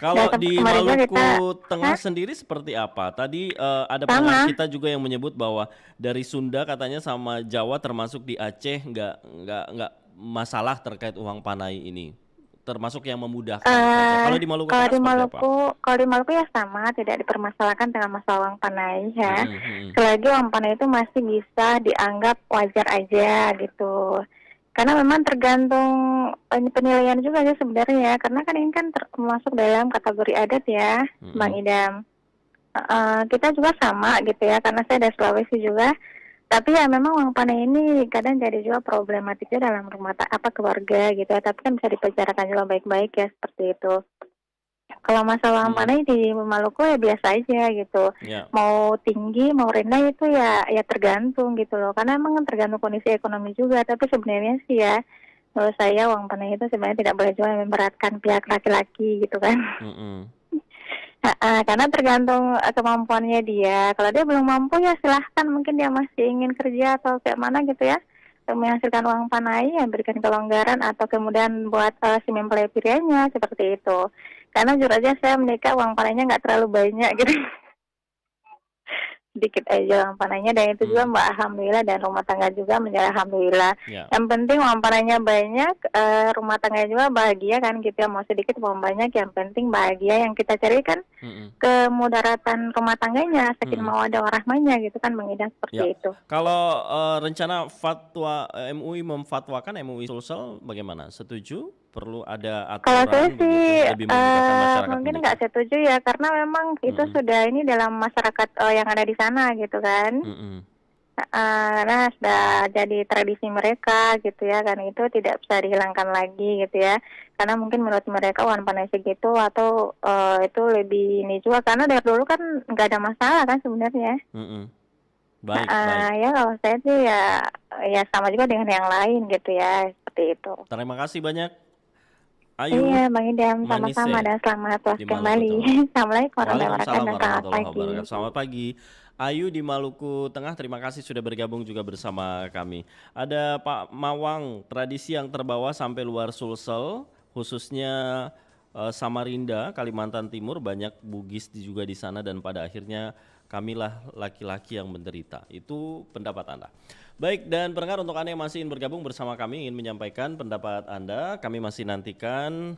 Kalau Dan di kemarin juga Maluku Tengah sendiri seperti apa? Tadi ada pendengar kita juga yang menyebut bahwa dari Sunda katanya sama Jawa termasuk di Aceh nggak masalah terkait uang panai ini, termasuk yang memudahkan. Kalau di Maluku Tengah seperti apa? Kalau di Maluku ya sama, tidak dipermasalahkan dengan masalah uang panai ya. Selagi uang panai itu masih bisa dianggap wajar aja gitu. Karena memang tergantung penilaian juga sih sebenarnya, karena kan ini kan termasuk dalam kategori adat ya, Bang Idam. Kita juga sama gitu ya, karena saya dari Sulawesi juga. Tapi ya memang uang panai ini kadang jadi juga problematiknya dalam rumah keluarga gitu ya. Tapi kan bisa dibicarakan juga baik-baik ya, seperti itu. Kalau masalah uang panai di Maluku ya biasa aja gitu. Mau tinggi mau rendah itu ya tergantung gitu loh. Karena memang tergantung kondisi ekonomi juga. Tapi sebenarnya sih ya, menurut saya uang panai itu sebenarnya tidak boleh juga memberatkan pihak laki-laki gitu kan. Karena tergantung kemampuannya dia. Kalau dia belum mampu ya silahkan, mungkin dia masih ingin kerja atau kayak mana gitu ya, untuk menghasilkan uang panai, ya berikan kelonggaran atau kemudian buat si mempelai pirianya seperti itu. Karena jujur aja saya menikah uang panainya nggak terlalu banyak gitu. Sedikit aja uang panainya, dan itu juga Mbak alhamdulillah, dan rumah tangga juga menjadi alhamdulillah. Yang penting uang panainya banyak, rumah tangga juga bahagia kan gitu ya, mau sedikit mau banyak yang penting bahagia. Yang kita cari kan kemudaratan rumah tangganya, sakinah mawaddah warahmanya gitu kan, Bang Ida, seperti itu. Kalau rencana fatwa MUI memfatwakan, MUI Sulsel bagaimana? Setuju? Perlu ada aturan? Kalau saya sih lebih memudahkan masyarakat mungkin nggak setuju ya, karena memang itu sudah ini dalam masyarakat yang ada di sana gitu kan. Nah sudah jadi tradisi mereka gitu ya, kan itu tidak bisa dihilangkan lagi gitu ya. Karena mungkin menurut mereka uang panai segitu atau itu lebih ini juga, karena dari dulu kan nggak ada masalah kan sebenarnya. Baik. Ya kalau saya sih ya sama juga dengan yang lain gitu ya, seperti itu. Terima kasih banyak Ayu. Iya, Bang Idam, Manis sama-sama ya? dan selamat puas Di Maluku kembali. Tengah. Assalamualaikum warahmatullahi wabarakatuh Waalaikumsalam dan selamat warahmatullahi pagi. wabarakatuh. Selamat pagi. Ayu di Maluku Tengah, terima kasih sudah bergabung juga bersama kami. Ada Pak Mawang, tradisi yang terbawa sampai luar Sulsel, khususnya Samarinda, Kalimantan Timur, banyak Bugis juga di sana dan pada akhirnya kamilah laki-laki yang menderita. Itu pendapat Anda. Baik, dan pendengar, untuk Anda yang masih ingin bergabung bersama kami, ingin menyampaikan pendapat Anda, kami masih nantikan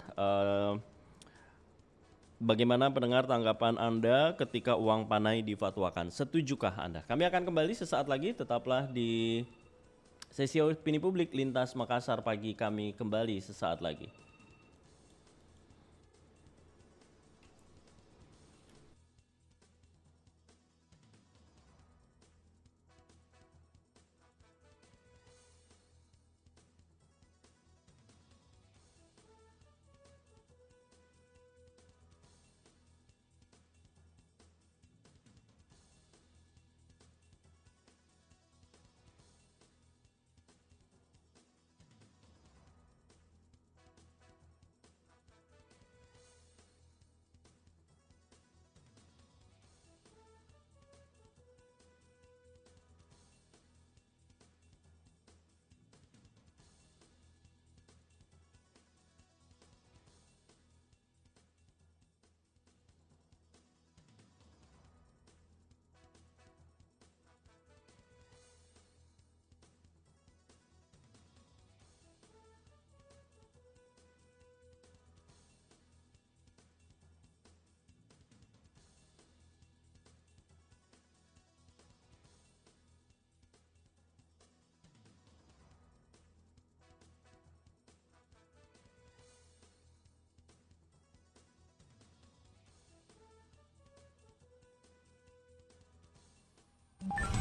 bagaimana pendengar tanggapan Anda ketika uang panai difatwakan. Setujukah Anda? Kami akan kembali sesaat lagi, tetaplah di sesi opini publik Lintas Makassar pagi, kami kembali sesaat lagi.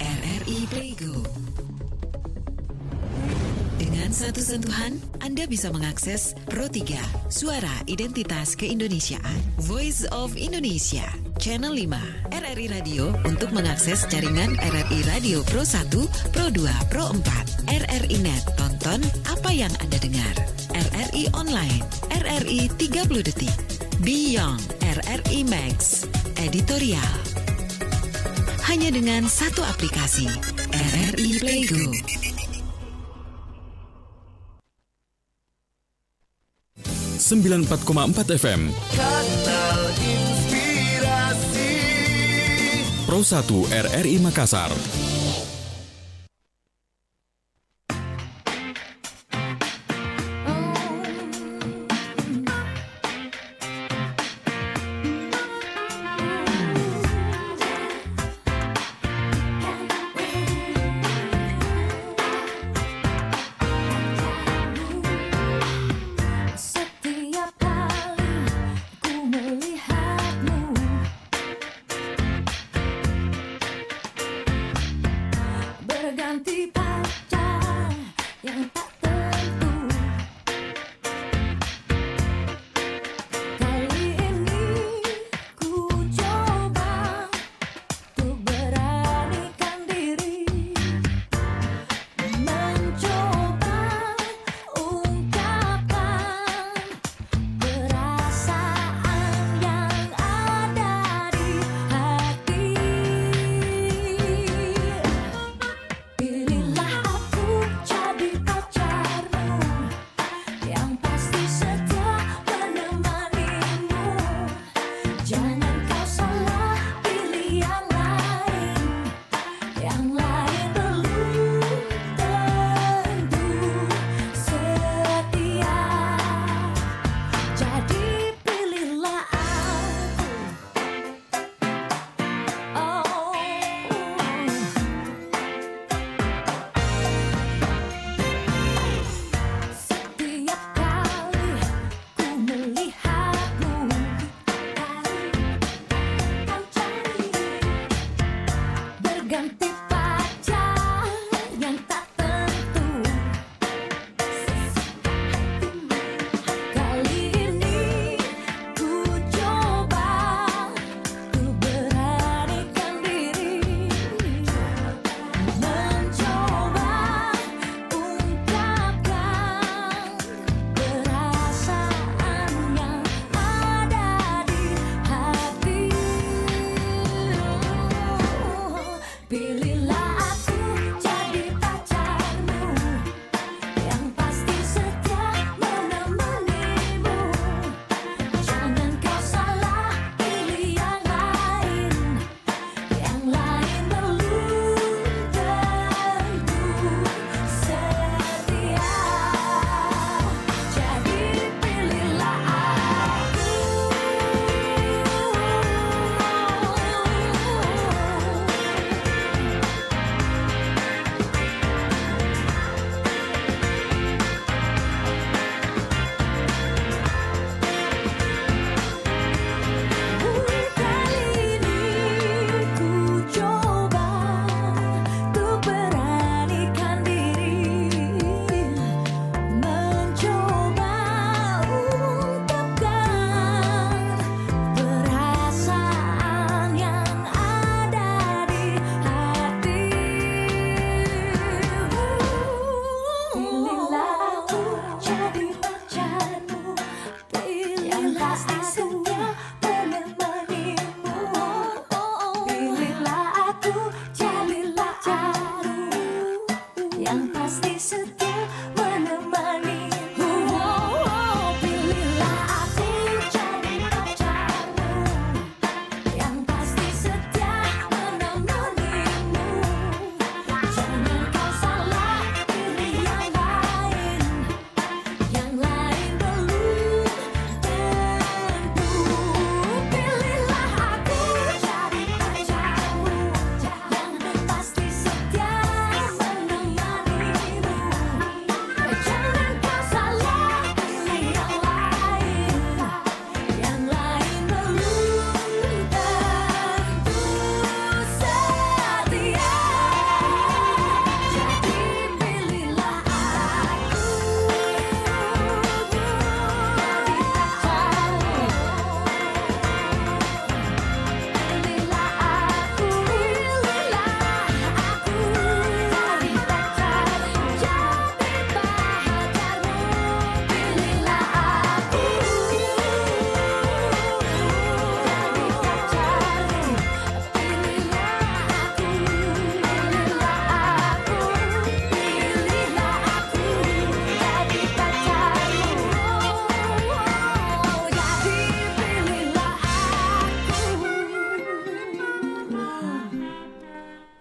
RRI Playgo. Dengan satu sentuhan, Anda bisa mengakses Pro 3, Suara Identitas Keindonesiaan, Voice of Indonesia, Channel 5, RRI Radio untuk mengakses jaringan RRI Radio Pro 1, Pro 2, Pro 4, RRI Net, tonton apa yang Anda dengar, RRI Online, RRI 30 Detik, Beyond, RRI Max, Editorial. Hanya dengan satu aplikasi, RRI Playgo. ...94,4 FM Kanal Inspirasi Pro 1 RRI Makassar.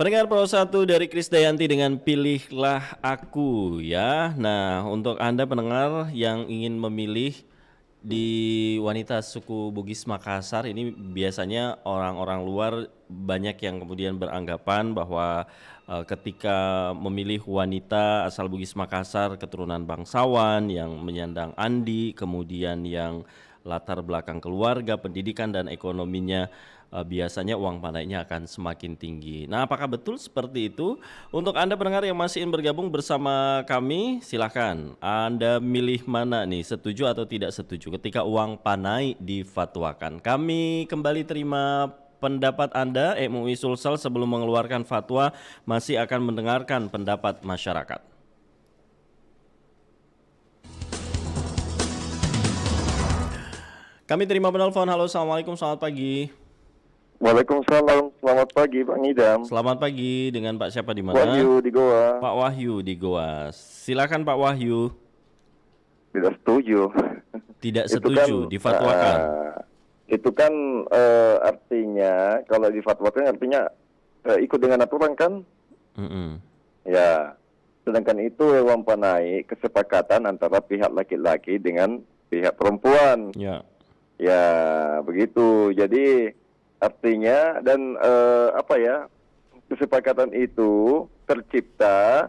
Pendengar Pro 1 dari Krisdayanti dengan Pilihlah Aku ya. Nah, untuk Anda pendengar yang ingin memilih di wanita suku Bugis Makassar ini, biasanya orang-orang luar banyak yang kemudian beranggapan bahwa ketika memilih wanita asal Bugis Makassar keturunan bangsawan yang menyandang andi, kemudian yang latar belakang keluarga, pendidikan dan ekonominya biasanya uang panainya akan semakin tinggi. Nah, apakah betul seperti itu? Untuk Anda pendengar yang masih ingin bergabung bersama kami, silakan. Anda milih mana nih, setuju atau tidak setuju ketika uang panai difatwakan? Kami kembali terima pendapat Anda. MUI Sulsel sebelum mengeluarkan fatwa masih akan mendengarkan pendapat masyarakat. Kami terima penelpon. Halo, assalamualaikum, selamat pagi. Waalaikumsalam, selamat pagi Bang Idam. Selamat pagi, dengan Pak siapa di mana? Wahyu di Goa. Pak Wahyu di Goa. Silakan Pak Wahyu. Tidak setuju. Tidak setuju, difatwakan. Itu kan artinya kalau difatwakan artinya ikut dengan aturan kan? Ya. Sedangkan itu uang panai kesepakatan antara pihak laki-laki dengan pihak perempuan. Ya. Ya, begitu. Jadi artinya dan kesepakatan itu tercipta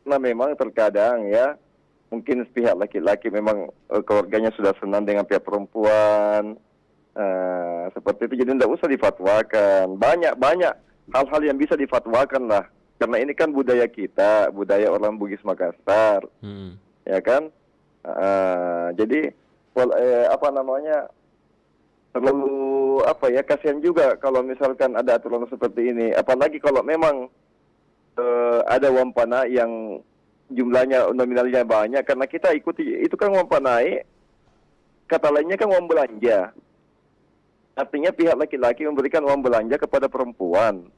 karena memang terkadang ya mungkin pihak laki-laki memang keluarganya sudah senang dengan pihak perempuan seperti itu, jadi tidak usah difatwakan. Banyak hal-hal yang bisa difatwakan lah, karena ini kan budaya kita, budaya orang Bugis Makassar, ya kan. Jadi terlalu kasihan juga kalau misalkan ada aturan seperti ini, apalagi kalau memang ada uang panai yang jumlahnya nominalnya banyak, karena kita ikuti itu kan uang panai, kata lainnya kan uang belanja, artinya pihak laki-laki memberikan uang belanja kepada perempuan,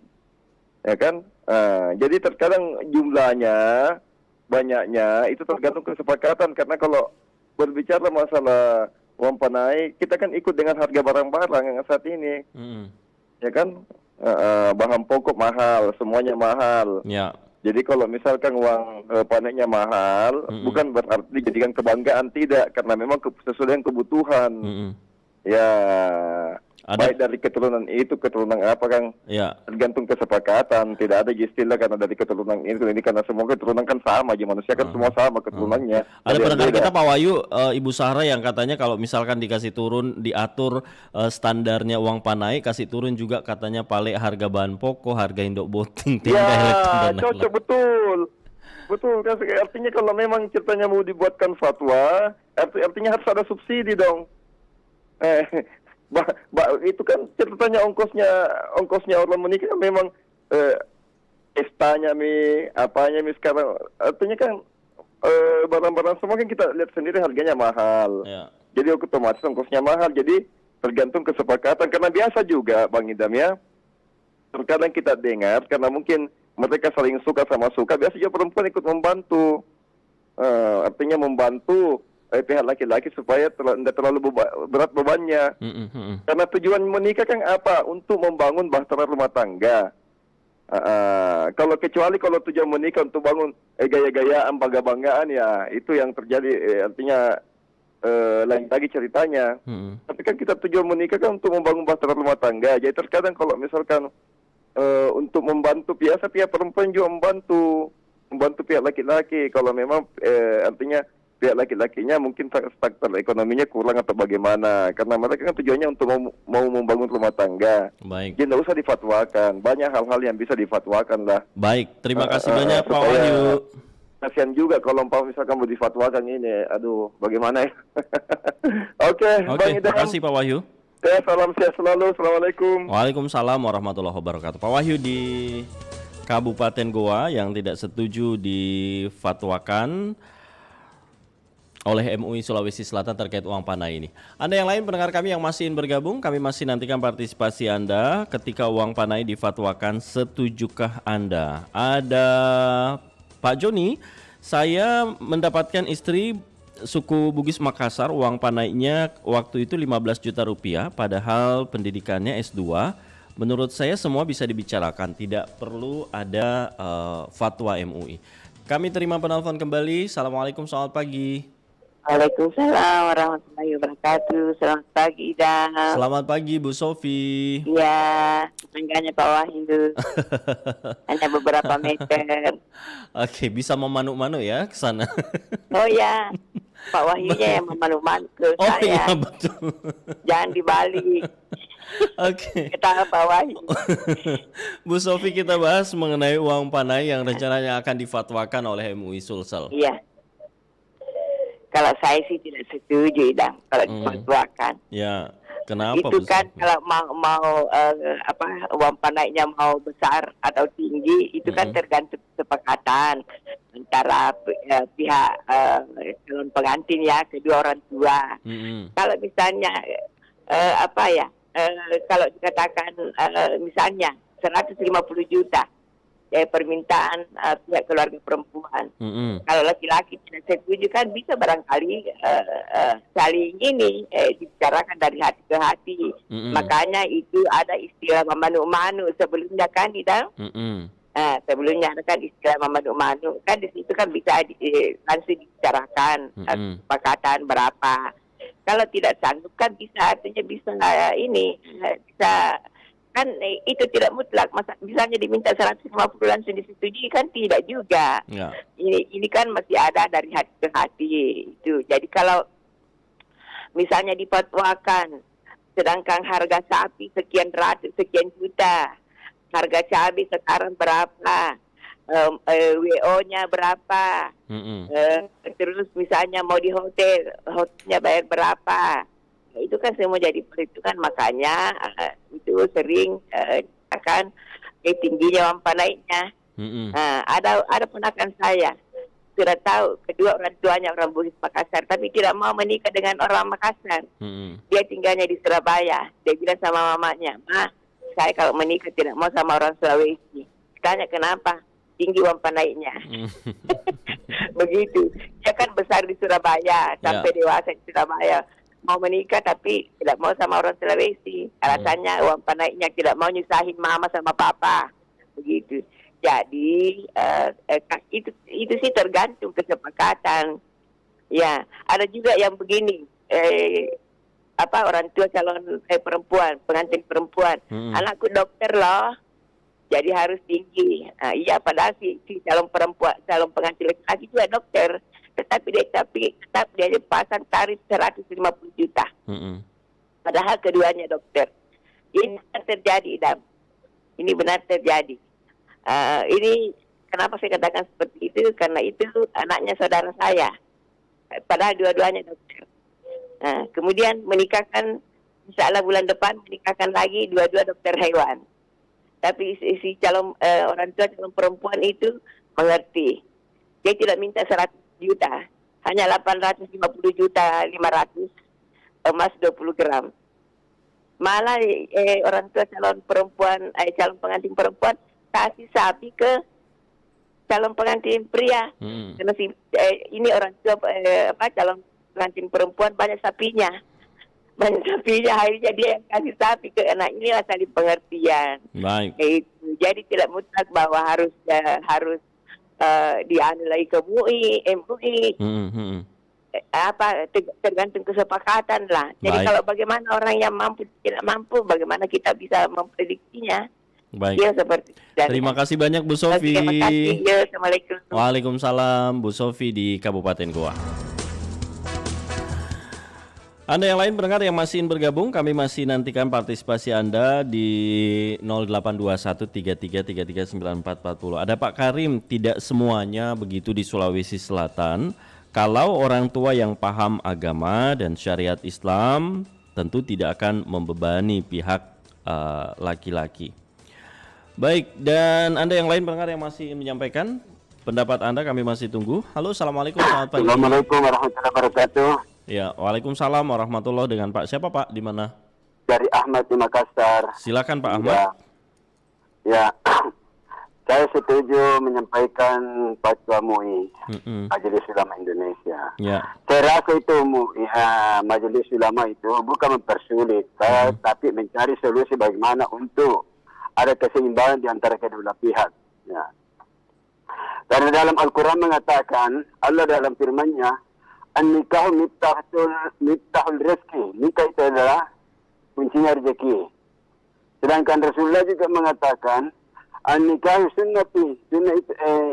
ya kan. Jadi terkadang jumlahnya banyaknya itu tergantung kesepakatan, karena kalau berbicara masalah uang panai, kita kan ikut dengan harga barang-barang yang saat ini, ya kan, bahan pokok mahal, semuanya mahal. Ya. Jadi kalau misalkan uang panainya mahal, bukan berarti dijadikan kebanggaan, tidak, karena memang sesuai dengan kebutuhan. Ya, baik dari keturunan itu, keturunan apa Kang? Ya. Tergantung kesepakatan, tidak ada istilah karena dari keturunan ini karena semua keturunan kan sama aja, manusia kan semua sama keturunannya. Ada pendengar kita Pak Wahyu, Ibu Sahra yang katanya kalau misalkan dikasih turun, diatur standarnya uang panai, kasih turun juga katanya paling harga bahan pokok, harga induk boting, tindak ya, cocok, betul kan, artinya kalau memang ceritanya mau dibuatkan fatwa, artinya harus ada subsidi dong. Itu kan ceritanya ongkosnya orang menikah memang pestanya apanya sekarang, artinya kan barang-barang semua kan kita lihat sendiri harganya mahal. Ya. Jadi otomatis ongkosnya mahal, jadi tergantung kesepakatan. Karena biasa juga Bang Idam ya, terkadang kita dengar karena mungkin mereka saling suka sama suka, biasa juga perempuan ikut membantu, artinya membantu pihak laki-laki supaya tidak terlalu berat bebannya. Karena tujuan menikah kan apa? Untuk membangun bahtera rumah tangga. Kecuali kalau tujuan menikah untuk bangun gaya-gayaan, bangga-banggaan, ya itu yang terjadi, artinya lain lagi ceritanya. Tapi kan kita tujuan menikah kan untuk membangun bahtera rumah tangga. Jadi terkadang kalau misalkan untuk membantu, biasa pihak perempuan juga membantu pihak laki-laki. Kalau memang artinya pihak laki-lakinya mungkin faktor ekonominya kurang atau bagaimana, karena mereka kan tujuannya untuk mau membangun rumah tangga. Baik. Jadi tidak usah difatwakan, banyak hal-hal yang bisa difatwakan lah. Baik, terima kasih banyak Pak Wahyu. Kasihan juga kalau misalkan mau difatwakan ini, aduh bagaimana ya. Oke, terima kasih Pak Wahyu. Ya, salam sehat selalu, assalamualaikum. Waalaikumsalam warahmatullahi wabarakatuh. Pak Wahyu di Kabupaten Goa yang tidak setuju difatwakan oleh MUI Sulawesi Selatan terkait uang panai ini. Anda yang lain pendengar kami yang masih ingin bergabung, kami masih nantikan partisipasi Anda ketika uang panai difatwakan, setujukah Anda? Ada Pak Joni, saya mendapatkan istri suku Bugis Makassar, uang panainya waktu itu 15 juta rupiah, padahal pendidikannya S2, Menurut saya semua bisa dibicarakan, tidak perlu ada fatwa MUI. Kami terima penelpon kembali. Assalamualaikum, selamat pagi. Waalaikumsalam warahmatullahi wabarakatuh. Selamat pagi, Idam. Selamat pagi, Bu Sofi. Ya, tetangganya Pak Wahyu. Hanya beberapa meter. Oke, bisa memanuk-manuk ya ke sana. Oh ya, Pak Wahyunya yang memanuk-manuk ke Oh saya. iya, betul. Jangan dibalik. Oke. Kita Pak Wahyu. Bu Sofi, kita bahas mengenai uang panai yang rencananya akan difatwakan oleh MUI Sulsel. Iya. Kalau saya sih tidak setuju, Idam, kalau difatwakan. Ya, kenapa? Itu Bu kan Sofi? kalau mau uang panainya mau besar atau tinggi, itu kan tergantung kesepakatan antara pihak calon pengantin ya, kedua orang tua. Kalau misalnya kalau dikatakan misalnya 150 juta permintaan pihak keluarga perempuan. Kalau laki-laki tidak setuju kan bisa barangkali saling ini dibicarakan dari hati ke hati. Makanya itu ada istilah memanuk-manuk sebelumnya kan, Idam? Sebelumnya ada kan istilah memanuk-manuk. Kan di situ kan bisa langsung dibicarakan kesepakatan berapa. Kalau tidak sanggup kan bisa, artinya bisa bisa kan itu tidak mutlak. Misalnya diminta 150 langsung disetujui kan tidak juga. Ya. Ini kan masih ada dari hati ke hati itu. Jadi kalau misalnya dipatwakan, sedangkan harga sapi sekian ratus, sekian juta, harga cabai sekarang berapa, WO-nya berapa, terus misalnya mau di hotelnya bayar berapa. Itu kan semua jadi perhitungan, makanya itu sering akan tingginya uang panainya. Ada ponakan saya sudah tahu kedua orang tuanya orang Bugis Makassar, tapi tidak mau menikah dengan orang Makassar. Dia tinggalnya di Surabaya. Dia bilang sama mamanya, "Ma, saya kalau menikah tidak mau sama orang Sulawesi." Tanya kenapa? Tinggi uang panainya. Begitu. Dia kan besar di Surabaya sampai dewasa di Surabaya. Mau menikah tapi tidak mau sama orang Sulawesi. Alasannya uang panainya, tidak mau nyusahin mama sama papa. Begitu. Jadi itu sih tergantung kesepakatan. Ya, ada juga yang begini. Orang tua calon perempuan, pengantin perempuan. Anakku dokter loh. Jadi harus tinggi. Iya, padahal si calon perempuan, calon pengantin laki-laki juga dokter. Tetapi dia pasang tarif 150 juta. Padahal keduanya dokter. Ini benar terjadi, Dam. Ini benar terjadi. Ini kenapa saya katakan seperti itu? Karena itu anaknya saudara saya. Padahal dua-duanya dokter. Kemudian menikahkan, insya Allah bulan depan menikahkan lagi dua-dua dokter hewan. Tapi si calon orang tua calon perempuan itu mengerti. Dia tidak minta 100 juta, hanya 850 juta 500, emas 20 gram. Malah orang tua calon perempuan, calon pengantin perempuan kasih sapi ke calon pengantin pria. Karena ini orang tua calon pengantin perempuan banyak sapinya. Akhirnya dia yang kasih sapi ke anak. Inilah saling pengertian. Baik. Jadi tidak mutlak bahwa harus dianu lagi ke MUI. Tergantung kesepakatan lah. Jadi kalau bagaimana orang yang mampu tidak mampu, bagaimana kita bisa memprediksinya? Baik. Ya, seperti Terima kasih banyak Bu Sofi. Terima kasih. Ya, Assalamualaikum. Waalaikumsalam, Bu Sofi di Kabupaten Goa. Anda yang lain pendengar yang masih bergabung, kami masih nantikan partisipasi Anda di 082133339440. Ada Pak Karim, tidak semuanya begitu di Sulawesi Selatan. Kalau orang tua yang paham agama dan syariat Islam tentu tidak akan membebani pihak laki-laki. Baik, dan Anda yang lain pendengar yang masih menyampaikan pendapat Anda, kami masih tunggu. Halo, Assalamualaikum, selamat pagi. Assalamualaikum warahmatullahi wabarakatuh. Ya, Waalaikumsalam warahmatullahi. Dengan Pak siapa Pak? Di mana? Dari Ahmad di Makassar. Silakan Pak Ahmad. Ya. Saya setuju menyampaikan fatwa MUI, Majelis Ulama Indonesia. Ya. Saya rasa itu Majelis Ulama itu bukan mempersulit, tapi mencari solusi bagaimana untuk ada keseimbangan di antara kedua belah pihak. Ya. Karena dalam Al-Quran mengatakan, Allah dalam firman-Nya, An-nikahu miftahul rizki. Nikah itu adalah kuncinya rezeki. Sedangkan Rasulullah juga mengatakan, An-nikahu sunnati.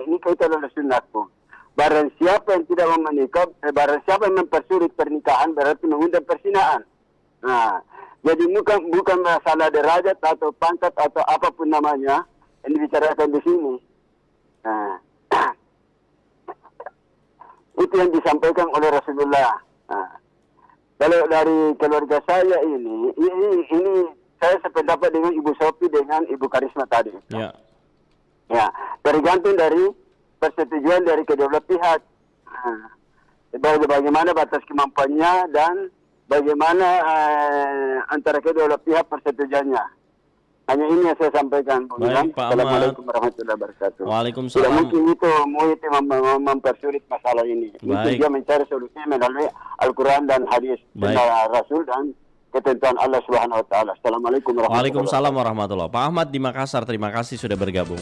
Nikah itu adalah sunnatku. Barang siapa yang tidak mau menikah, barang siapa yang mempersulit pernikahan berarti mengundang perzinaan. Nah, jadi bukan masalah derajat atau pangkat atau apapun namanya yang dibicarakan di sini. Nah, itu yang disampaikan oleh Rasulullah. Nah, kalau dari keluarga saya ini saya sependapat dengan Ibu Sophie dengan Ibu Karisma tadi. Ya. Ya, tergantung dari persetujuan dari kedua belah pihak. Bagaimana batas kemampuannya dan bagaimana antara kedua belah pihak persetujuannya. Hanya ini yang saya sampaikan. Baik, Pak Ahmad. Assalamualaikum warahmatullahi wabarakatuh. Waalaikumsalam. Tidak mungkin itu MUI mempersulit masalah ini. Itu Baik. dia mencari solusi melalui Al-Quran dan hadis Rasul dan ketentuan Allah Subhanahu wa taala. Assalamualaikum warahmatullahi wabarakatuh. Waalaikumsalam warahmatullahi. Pak Ahmad di Makassar, terima kasih sudah bergabung.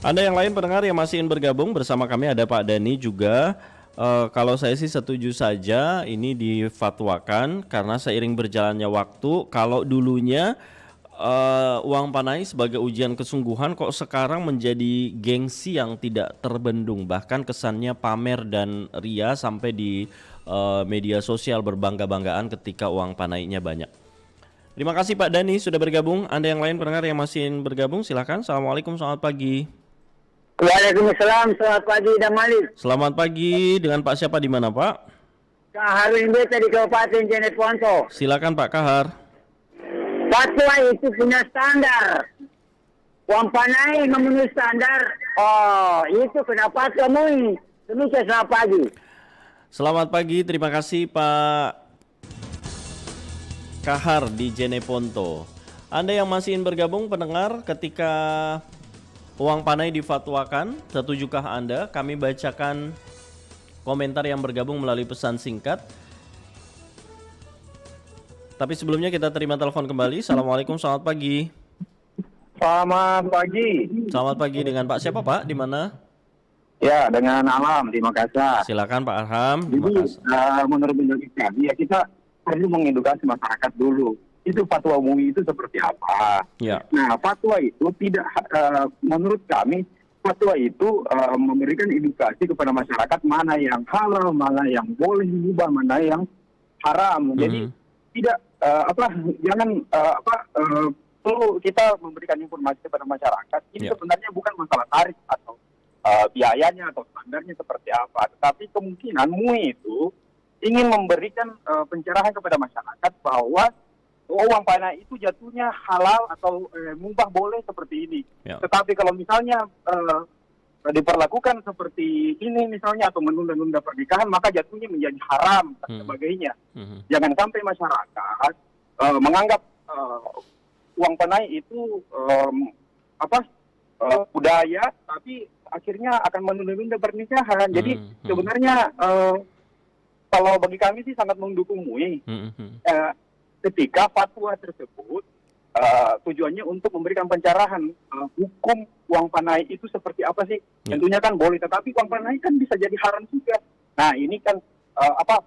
Anda yang lain pendengar yang masih ingin bergabung bersama kami, ada Pak Dani juga. Kalau saya sih setuju saja ini difatwakan karena seiring berjalannya waktu. Kalau dulunya uang panai sebagai ujian kesungguhan, kok sekarang menjadi gengsi yang tidak terbendung, bahkan kesannya pamer dan ria sampai di media sosial berbangga-banggaan ketika uang panainya banyak. Terima kasih Pak Dani sudah bergabung. Anda yang lain pendengar yang masih ingin bergabung silakan. Assalamualaikum, selamat pagi. Waalaikumsalam, selamat pagi dan Malik. Selamat pagi, dengan Pak siapa di mana Pak? Kak Harun Beta di Kabupaten Jeneponto. Silakan Pak Kahar. Fatwa itu punya standar. Uang panai memenuhi standar. Oh, itu kenapa MUI. Demikian, selamat pagi. Selamat pagi, terima kasih Pak Kahar di Jeneponto. Anda yang masih ingin bergabung pendengar, ketika uang panai difatwakan, setujukah Anda? Kami bacakan komentar yang bergabung melalui pesan singkat. Tapi sebelumnya kita terima telepon kembali. Assalamualaikum, selamat pagi. Selamat pagi. Selamat pagi, dengan Pak siapa Pak? Di mana? Ya, dengan Alam di Makassar. Silakan Pak Arham. Jadi menurut kami ya kita perlu mengedukasi masyarakat dulu. Itu fatwa MUI itu seperti apa? Ya. Nah, fatwa itu tidak menurut kami fatwa itu memberikan edukasi kepada masyarakat mana yang halal, mana yang boleh diubah, mana yang haram. Jadi tidak perlu kita memberikan informasi kepada masyarakat. Ini sebenarnya bukan masalah tarif atau biayanya atau standarnya seperti apa, tetapi kemungkinan MUI itu ingin memberikan pencerahan kepada masyarakat bahwa uang panai itu jatuhnya halal atau mubah boleh seperti ini. Tetapi kalau misalnya diperlakukan seperti ini misalnya atau menunda-nunda pernikahan, maka jatuhnya menjadi haram dan sebagainya. Jangan sampai masyarakat menganggap uang panai itu budaya, tapi akhirnya akan menunda-nunda pernikahan. Jadi sebenarnya kalau bagi kami sih sangat mendukung MUI. Ketika fatwa tersebut tujuannya untuk memberikan pencerahan hukum uang panai itu seperti apa sih? Tentunya kan boleh, tetapi uang panai kan bisa jadi haram juga. Nah, ini kan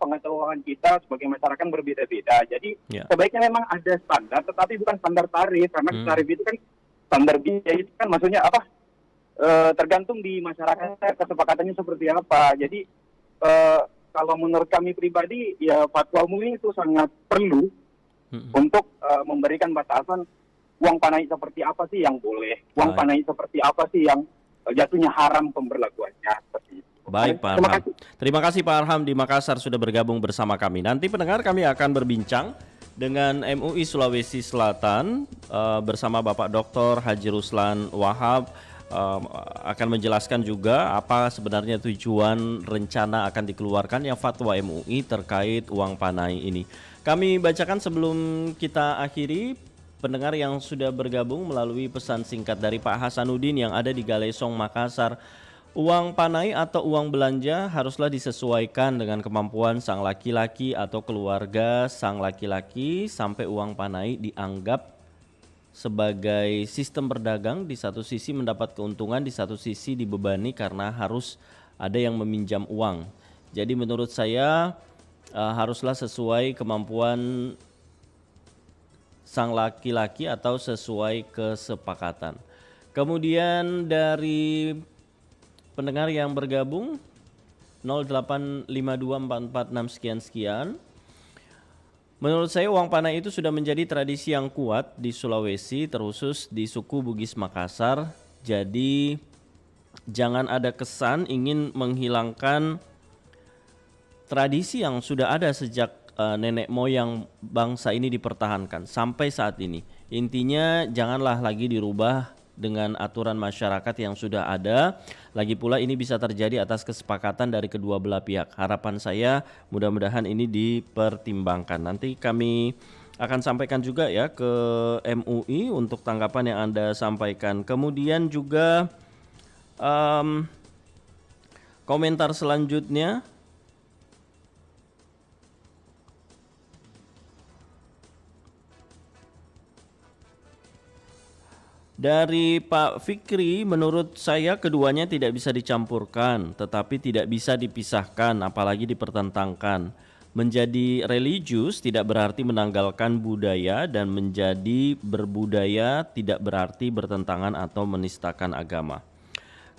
pengetahuan kita sebagai masyarakat berbeda-beda. Jadi sebaiknya memang ada standar, tetapi bukan standar tarif, karena tarif itu kan standar biaya itu kan maksudnya tergantung di masyarakat kesepakatannya seperti apa. Jadi kalau menurut kami pribadi ya fatwa MUI itu sangat perlu untuk memberikan batasan uang panai seperti apa sih yang boleh, uang panai seperti apa sih yang jatuhnya haram pemberlakuannya seperti itu. Baik Pak Arham. Terima kasih Pak Arham di Makassar sudah bergabung bersama kami. Nanti pendengar kami akan berbincang dengan MUI Sulawesi Selatan bersama Bapak Dr. Haji Ruslan Wahab. Akan menjelaskan juga apa sebenarnya tujuan rencana akan dikeluarkan yang fatwa MUI terkait uang panai ini. Kami bacakan sebelum kita akhiri pendengar yang sudah bergabung melalui pesan singkat dari Pak Hasanuddin yang ada di Galesong, Makassar. Uang panai atau uang belanja haruslah disesuaikan dengan kemampuan sang laki-laki atau keluarga sang laki-laki, sampai uang panai dianggap sebagai sistem berdagang, di satu sisi mendapat keuntungan, di satu sisi dibebani karena harus ada yang meminjam uang. Jadi menurut saya haruslah sesuai kemampuan sang laki-laki atau sesuai kesepakatan. Kemudian dari pendengar yang bergabung 0852446 sekian. Menurut saya uang panai itu sudah menjadi tradisi yang kuat di Sulawesi, terkhusus di suku Bugis Makassar. Jadi jangan ada kesan ingin menghilangkan tradisi yang sudah ada sejak nenek moyang bangsa ini dipertahankan sampai saat ini. Intinya janganlah lagi dirubah dengan aturan masyarakat yang sudah ada. Lagi pula ini bisa terjadi atas kesepakatan dari kedua belah pihak. Harapan saya mudah-mudahan ini dipertimbangkan. Nanti kami akan sampaikan juga ya ke MUI untuk tanggapan yang Anda sampaikan. Kemudian juga komentar selanjutnya dari Pak Fikri, menurut saya keduanya tidak bisa dicampurkan, tetapi tidak bisa dipisahkan, apalagi dipertentangkan. Menjadi religius tidak berarti menanggalkan budaya, dan menjadi berbudaya tidak berarti bertentangan atau menistakan agama.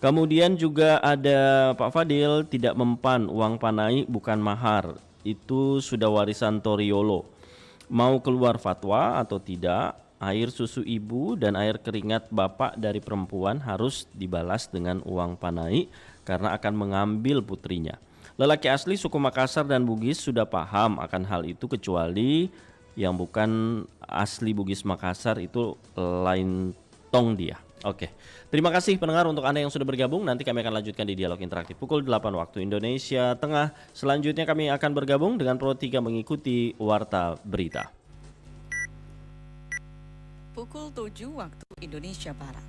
Kemudian juga ada Pak Fadil, tidak mempan, uang panai bukan mahar, itu sudah warisan Toriolo. Mau keluar fatwa atau tidak, air susu ibu dan air keringat bapak dari perempuan harus dibalas dengan uang panai karena akan mengambil putrinya. Lelaki asli suku Makassar dan Bugis sudah paham akan hal itu, kecuali yang bukan asli Bugis Makassar itu lain tong dia. Oke. Terima kasih pendengar untuk Anda yang sudah bergabung. Nanti kami akan lanjutkan di dialog interaktif pukul 8 waktu Indonesia Tengah. Selanjutnya kami akan bergabung dengan Pro 3 mengikuti Warta Berita. Pukul 7 waktu Indonesia Barat.